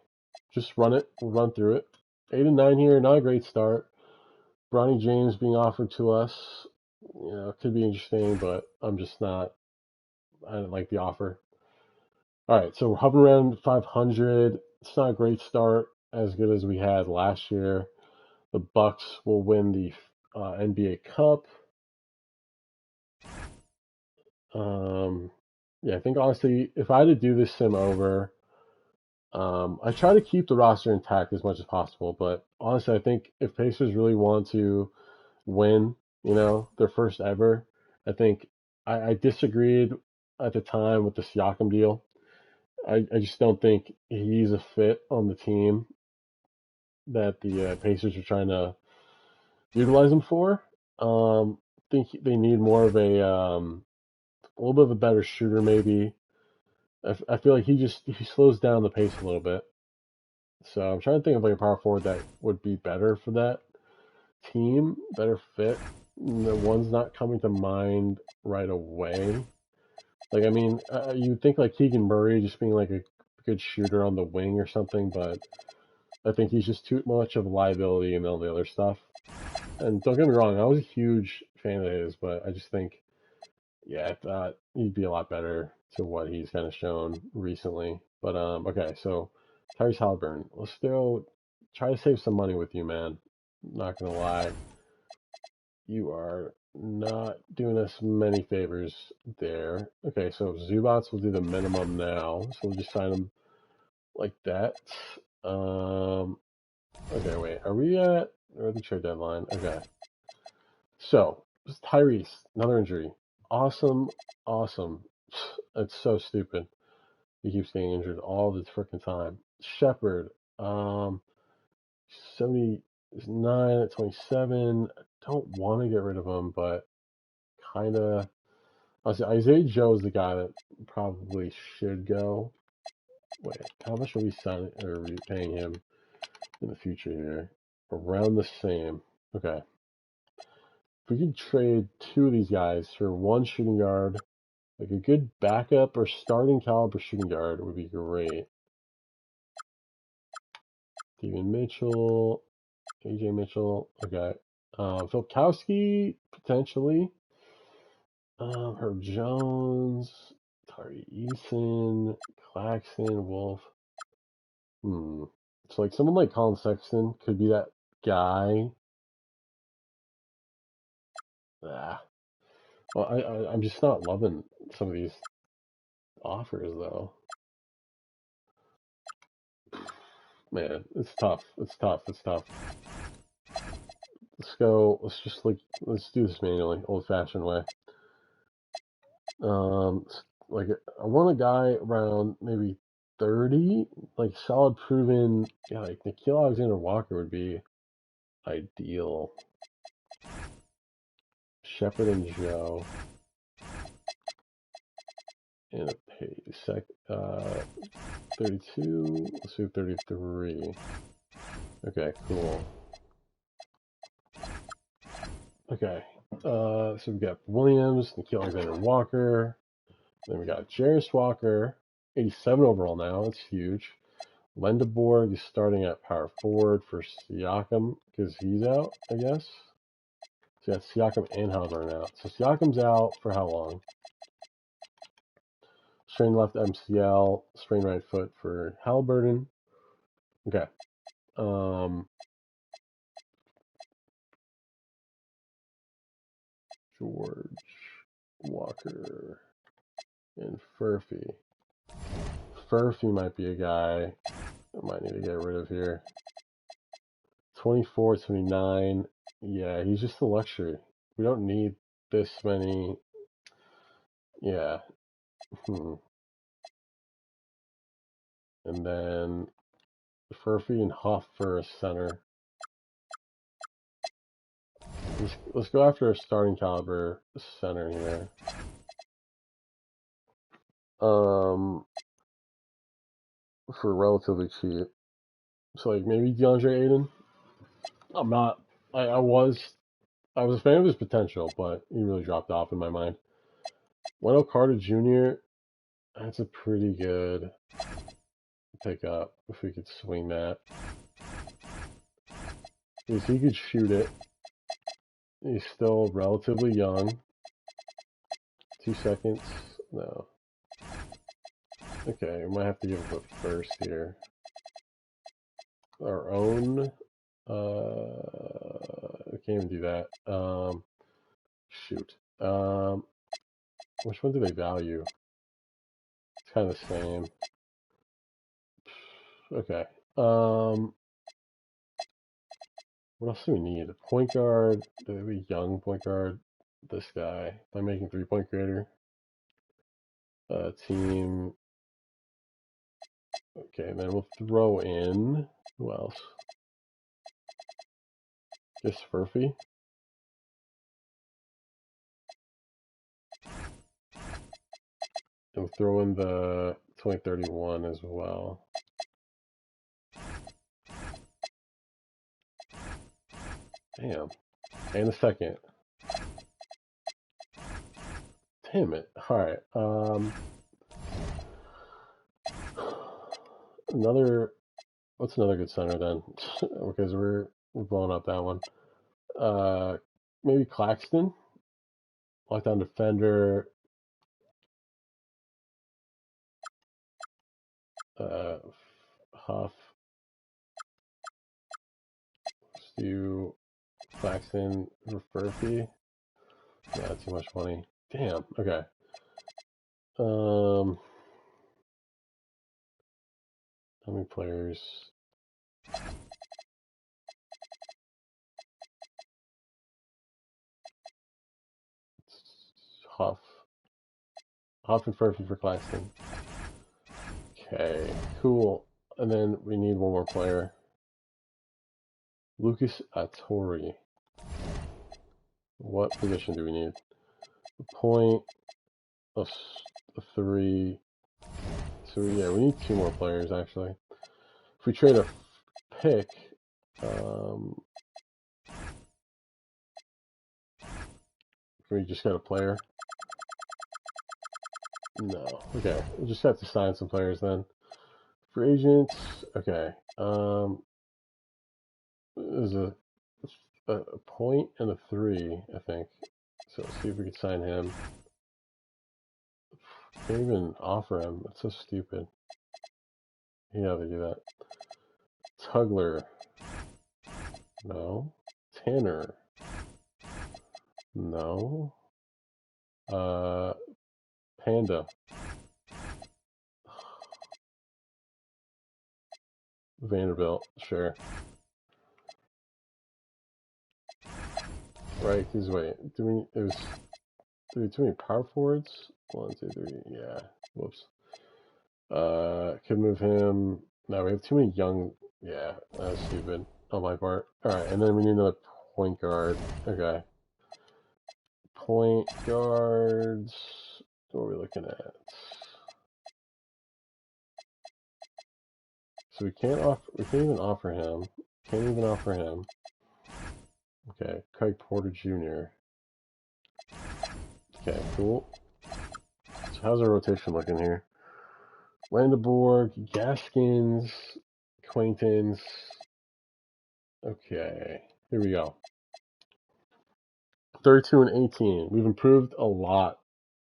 Just run it. We'll run through it. 8 and 9 here, not a great start. Bronny James being offered to us. Could be interesting, but I didn't like the offer. Alright, so we're hovering around 500. It's not a great start, as good as we had last year. The Bucks will win the NBA Cup. Yeah, I think honestly, if I had to do this sim over, I try to keep the roster intact as much as possible. But honestly, I think if Pacers really want to win, their first ever, I think I disagreed at the time with the Siakam deal. I just don't think he's a fit on the team that the Pacers are trying to utilize him for. I think they need more of a little bit of a better shooter, maybe. I feel like he slows down the pace a little bit. So I'm trying to think of like a power forward that would be better for that team, better fit. The one's not coming to mind right away. Like, I mean, you'd think like Keegan Murray just being like a good shooter on the wing or something, but I think he's just too much of a liability and all the other stuff. And don't get me wrong, I was a huge fan of his, but I just think Yeah, I thought he'd be a lot better to what he's kind of shown recently. But okay, so Tyrese Haliburton, let's go try to save some money with you, man. Not gonna lie, you are not doing us many favors there. Okay, so Zubats will do the minimum now, so we'll just sign him like that. Um, okay, wait, are we at the trade deadline? Okay, so Tyrese, another injury. Awesome, awesome. It's so stupid. He keeps getting injured all the freaking time. Shepard, 79 at 27. I don't want to get rid of him, but kind of. Isaiah Joe is the guy that probably should go. Wait, how much are we signing or repaying him in the future here? Around the same. Okay. If we could trade two of these guys for one shooting guard, like a good backup or starting caliber shooting guard would be great. Steven Mitchell, AJ Mitchell. Okay. Filkowski, potentially. Herb Jones, Tari Eason, Claxton, Wolf. So like someone like Colin Sexton could be that guy. Ah. Well, I'm just not loving some of these offers though. Man, it's tough. It's tough. It's tough. Let's go. Let's do this manually, old-fashioned way. Like I want a guy around maybe 30, like solid, proven. Yeah, like Nikhil Alexander-Walker would be ideal. Shepard and Joe. And a pay 32. Let's do 33. Okay, cool. Okay. So we got Williams, Nikhil Alexander-Walker. Then we got Jarris Walker, 87 overall now. That's huge. Lendeborg is starting at power forward for Siakam because he's out, I guess. So you got Siakam and Haliburton out. So Siakam's out for how long? Strain left MCL, sprain right foot for Haliburton. Okay. George Walker and Furphy. Furphy might be a guy I might need to get rid of here. 24, 29. Yeah, he's just a luxury. We don't need this many. Yeah. And then Furphy and Huff for a center. Let's go after a starting caliber center here. For relatively cheap. So like maybe DeAndre Ayton. I'm not. I was a fan of his potential, but he really dropped off in my mind. Wendell Carter Jr. That's a pretty good pickup if we could swing that. Because he could shoot it. He's still relatively young. 2 seconds. No. Okay, we might have to give him a first here. Our own. I can't even do that. Shoot. Which one do they value? It's kind of the same. Okay. What else do we need? A point guard. Do we have a young point guard? This guy. By making 3-point creator. Team. Okay, and then we'll throw in. Who else? Just Furphy. And we'll throw in the 2031 as well. Damn. And a second. Damn it. Alright. What's another good center then? Because we're blowing up that one. Maybe Claxton. Lockdown defender. Huff. Let's do Claxton for Furphy. Not too much money. Damn. Okay. How many players? Huff. Huff and Furphy for Claxton. Okay, cool. And then we need one more player. Lucas Atori. What position do we need? A point, a 3. So yeah, we need 2 more players actually. If we trade a pick, we just got a player. No. Okay, we'll just have to sign some players then. Free agents. Okay. There's a point and a 3, I think. So let's see if we can sign him. Can't even offer him. That's so stupid. Yeah, they do that. Tugler. No. Tanner. No. Panda. Vanderbilt. Sure. Right, because wait, there's too many power forwards? 1, 2, 3, yeah. Whoops. Could move him. No, we have too many young, yeah, that's stupid on my part. Alright, and then we need another point guard. Okay. Point guards. What are we looking at? So we can't even offer him. Can't even offer him. Okay, Craig Porter Jr. Okay, cool. So how's our rotation looking here? Landeborg, Gaskins, Quaintance. Okay, here we go. 32 and 18. We've improved a lot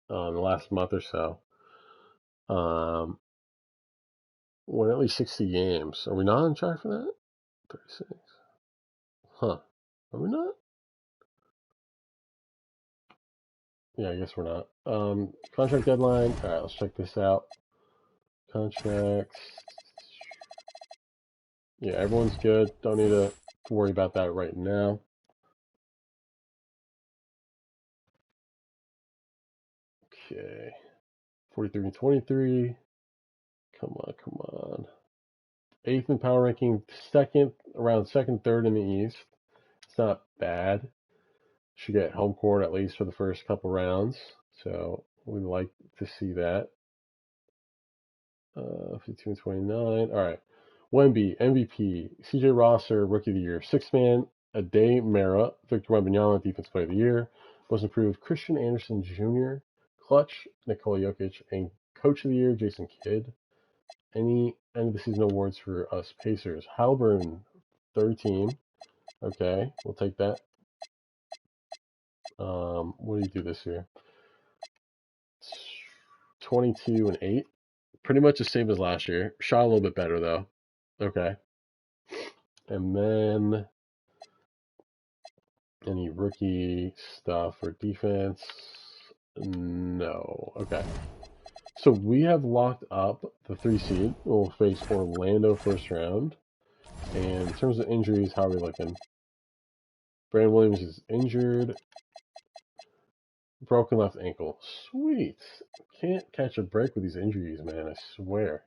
in the last month or so. Won at least 60 games. Are we not on track for that? 36. Huh. Are we not? Yeah, I guess we're not. Contract deadline. All right, let's check this out. Contracts. Yeah, everyone's good. Don't need to worry about that right now. Okay. 43 and 23. Come on, come on. 8th in power ranking, around second, third in the East. It's not bad. Should get home court at least for the first couple rounds. So we'd like to see that. 52 and 29. All right. Wemby, MVP. CJ Rosser, Rookie of the Year. Sixth man, Ade Mara. Victor Wembanyama, Defensive Player of the Year. Most Improved, Christian Anderson Jr. Clutch, Nikola Jokic. And Coach of the Year, Jason Kidd. Any end of the season awards for us Pacers. Haliburton, third team. Okay, we'll take that. What do you do this year? 22 and 8. Pretty much the same as last year. Shot a little bit better though. Okay. And then any rookie stuff for defense? No. Okay. So we have locked up the 3 seed. We'll face Orlando first round. And in terms of injuries, how are we looking? Brandon Williams is injured. Broken left ankle. Sweet. Can't catch a break with these injuries, man. I swear.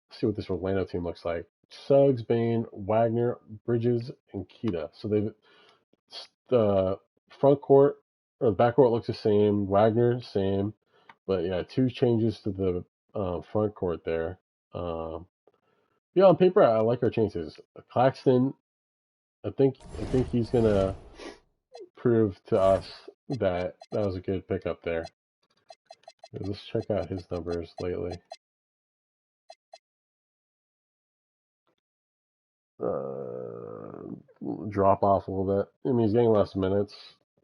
Let's see what this Orlando team looks like. Suggs, Bain, Wagner, Bridges, and Kita. So the front court or the back court looks the same. Wagner, same. But yeah, 2 changes to the front court there. Yeah, on paper, I like our chances. Claxton, I think he's gonna prove to us that was a good pickup there. Let's check out his numbers lately. Drop off a little bit. I mean, he's getting less minutes,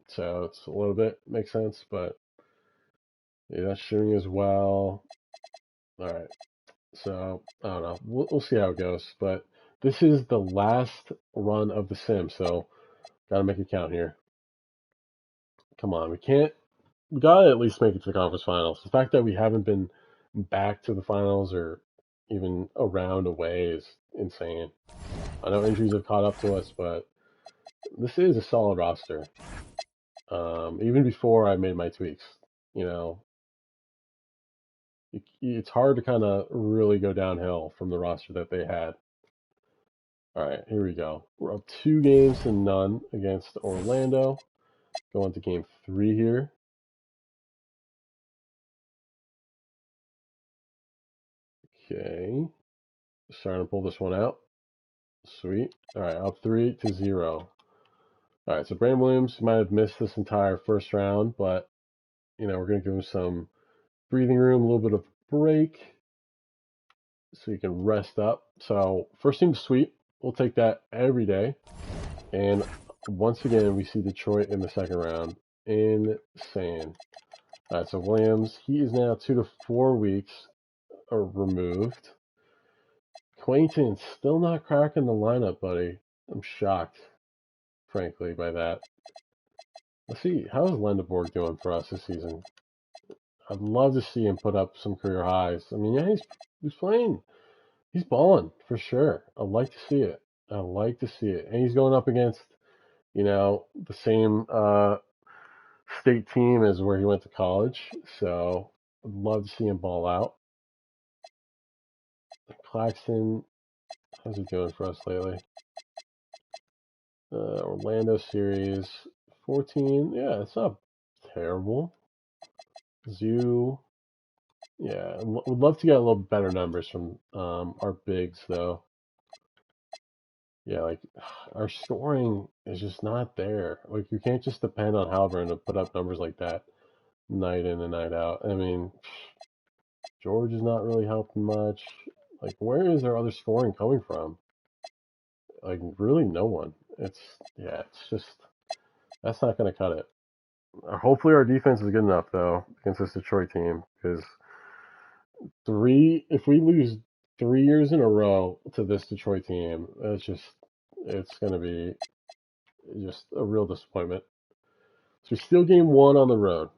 so it's a little bit makes sense, but yeah, that's shooting as well. All right, so I don't know. We'll see how it goes, but this is the last run of the sim, so gotta make it count here. Come on, we gotta at least make it to the conference finals. The fact that we haven't been back to the finals or even a round away is insane. I know injuries have caught up to us, but this is a solid roster. Even before I made my tweaks, you know, it's hard to kind of really go downhill from the roster that they had. All right, here we go. We're up 2 games to none against Orlando. Going to game 3 here. Okay, starting to pull this one out. Sweet. All right, up 3-0. All right, so Brandon Williams might have missed this entire first round, but we're gonna give him some breathing room, a little bit of break, so he can rest up. So first team sweep, we'll take that every day. And once again, we see Detroit in the second round. Insane. All right, so Williams, he is now 2 to 4 weeks removed. Quainton still not cracking the lineup, buddy. I'm shocked, frankly, by that. Let's see, how is Lendeborg doing for us this season? I'd love to see him put up some career highs. I mean, yeah, he's playing. He's balling for sure. I'd like to see it. I like to see it. And he's going up against, the same state team as where he went to college. So I'd love to see him ball out. Claxton, how's he doing for us lately? Orlando series 14. Yeah, it's not terrible. Zoo. Yeah, would love to get a little better numbers from our bigs though. Yeah, like our scoring is just not there. Like you can't just depend on Haliburton to put up numbers like that night in and night out. I mean, George is not really helping much. Like, where is their other scoring coming from? Like, really, no one. It's just that's not going to cut it. Hopefully, our defense is good enough though against this Detroit team because if we lose 3 years in a row to this Detroit team, it's going to be just a real disappointment. So we steal game 1 on the road.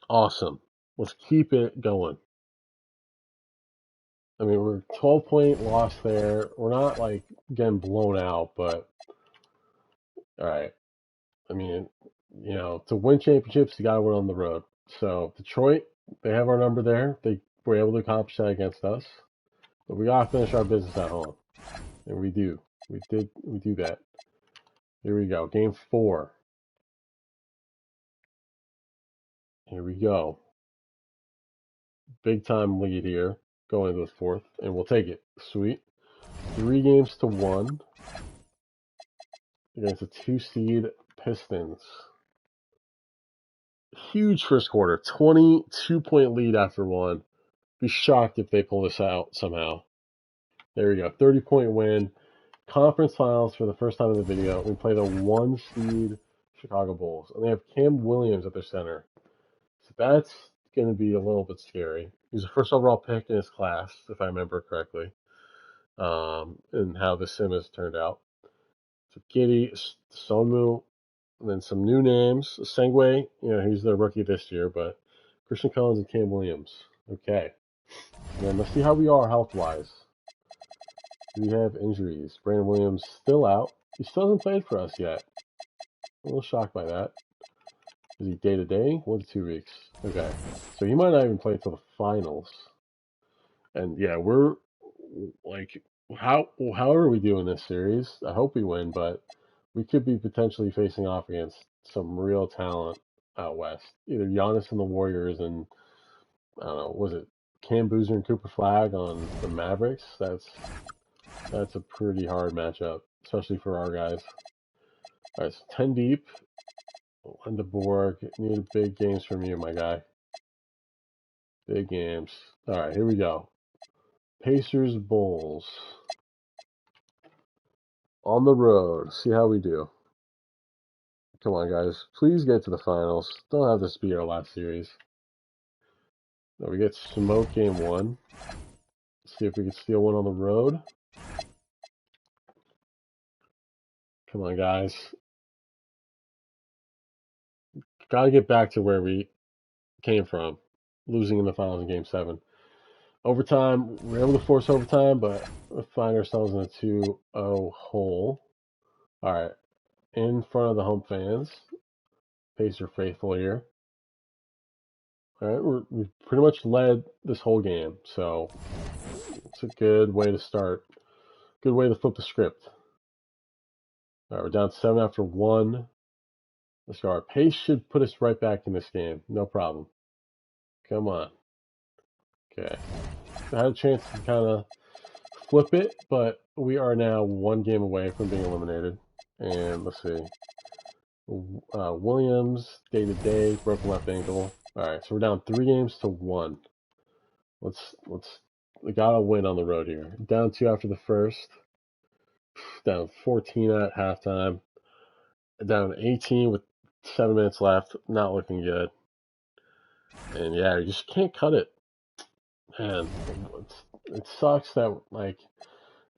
Awesome. Let's keep it going. I mean, we're 12-point loss there. We're not like getting blown out, but all right. I mean, to win championships, you got to win on the road. So Detroit, they have our number there. They were able to accomplish that against us, but we got to finish our business at home, and we do. We do that. Here we go. Game 4. Here we go. Big time lead here, going into the 4th, and we'll take it. Sweet. 3 games to 1 against a 2 seed Pistons. Huge first quarter, 22-point lead after 1. Be shocked if they pull this out somehow. There we go, 30-point win. Conference finals for the first time in the video. We play the 1 seed Chicago Bulls, and they have Cam Williams at their center. So that's going to be a little bit scary. He's the first overall pick in his class, if I remember correctly, and how the sim has turned out. So Giddy, Sonmu, and then some new names. Sengway, he's the rookie this year, but Christian Collins and Cam Williams. Okay. And then let's see how we are health-wise. Do we have injuries? Brandon Williams still out. He still hasn't played for us yet. A little shocked by that. Is he day-to-day? 1 to 2 weeks. Okay. So he might not even play until the finals. And yeah, we're like, how are we doing this series? I hope we win, but we could be potentially facing off against some real talent out west. Either Giannis and the Warriors and I don't know, was it Cam Boozer and Cooper Flag on the Mavericks? That's a pretty hard matchup, especially for our guys. All right, so 10 deep. Lendeborg, need big games from you, my guy. Big games. All right, here we go. Pacers, Bulls. On the road. See how we do. Come on, guys. Please get to the finals. Don't have this be our last series. Now we get smoked game 1. See if we can steal one on the road. Come on, guys. Got to get back to where we came from. Losing in the finals in game 7. Overtime, we're able to force overtime, but we find ourselves in a 2-0 hole. All right. In front of the home fans. Pacer faithful here. All right, we've pretty much led this whole game, so it's a good way to start. Good way to flip the script. All right, we're down 7 after 1. Let's go. Our pace should put us right back in this game. No problem. Come on. Okay. I had a chance to kind of flip it, but we are now 1 game away from being eliminated. And let's see. Williams, day-to-day, broken left ankle. All right, so we're down 3 games to 1. We gotta win on the road here. Down 2 after the first. Down 14 at halftime. Down 18 with 7 minutes left. Not looking good. And yeah, you just can't cut it. Man, it sucks that, like,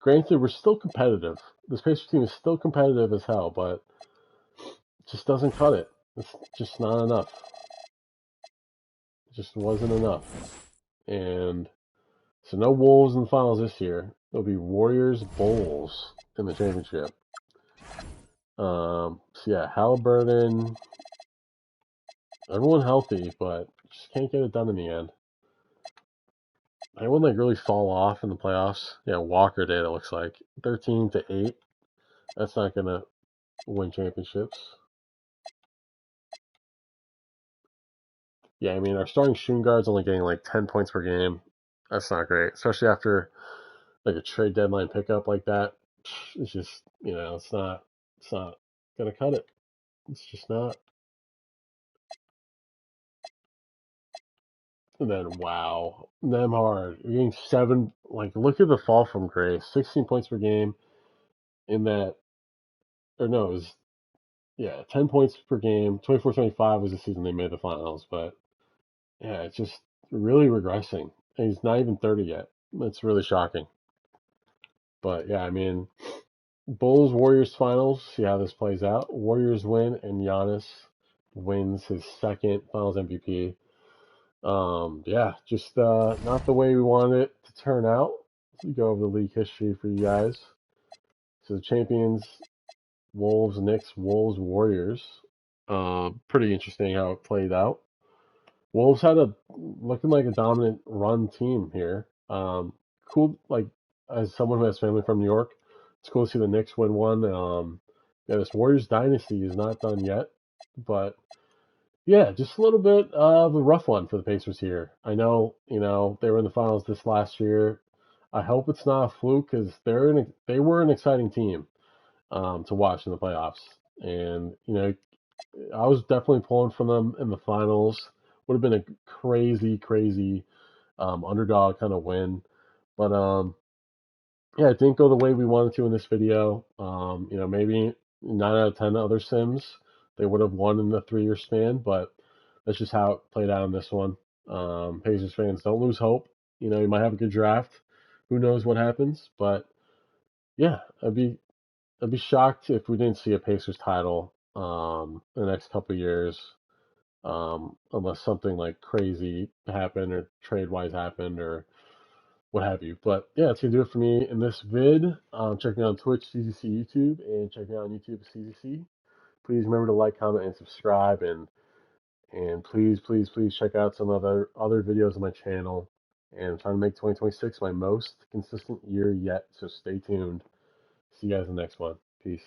granted, we're still competitive. This Pacers team is still competitive as hell, but it just doesn't cut it. It's just not enough. It just wasn't enough. And so no Wolves in the finals this year. It'll be Warriors Bulls in the championship. So yeah, Haliburton, everyone healthy, but just can't get it done in the end. Anyone like really fall off in the playoffs? Yeah, Walker did. It looks like 13-8. That's not gonna win championships. Yeah, I mean our starting shooting guard's only getting like 10 points per game. That's not great, especially after like a trade deadline pickup like that. It's just it's not gonna cut it. It's just not. And then wow, Nemhard, you're getting 7. Like look at the fall from grace. 16 points per game in that, or no, it was 10 points per game. 24-25 was the season they made the finals, but yeah, it's just really regressing. And he's not even 30 yet. It's really shocking. But yeah, I mean, Bulls Warriors finals. See how this plays out. Warriors win, and Giannis wins his 2nd Finals MVP. Yeah, just not the way we wanted it to turn out. Let's go over the league history for you guys. So the champions, Wolves, Knicks, Wolves, Warriors. Pretty interesting how it played out. Wolves had looking like a dominant run team here. Cool, like as someone who has family from New York, it's cool to see the Knicks win one. Yeah, this Warriors dynasty is not done yet, but yeah, just a little bit of a rough one for the Pacers here. I know, they were in the finals this last year. I hope it's not a fluke because they were an exciting team to watch in the playoffs, and I was definitely pulling for them in the finals. Would have been a crazy, crazy underdog kind of win, but yeah, it didn't go the way we wanted to in this video. Maybe 9 out of 10 other sims they would have won in the 3-year span, but that's just how it played out in this one. Pacers fans, don't lose hope. You might have a good draft. Who knows what happens? But yeah, I'd be shocked if we didn't see a Pacers title in the next couple of years, unless something like crazy happened or trade wise happened or what have you. But yeah, that's gonna do it for me in this vid. Check me out on Twitch, CZC YouTube, and check me out on YouTube, CZC. Please remember to like, comment, and subscribe, and please, please, please check out some other videos on my channel. And I'm trying to make 2026 my most consistent year yet, so stay tuned. See you guys in the next one. Peace.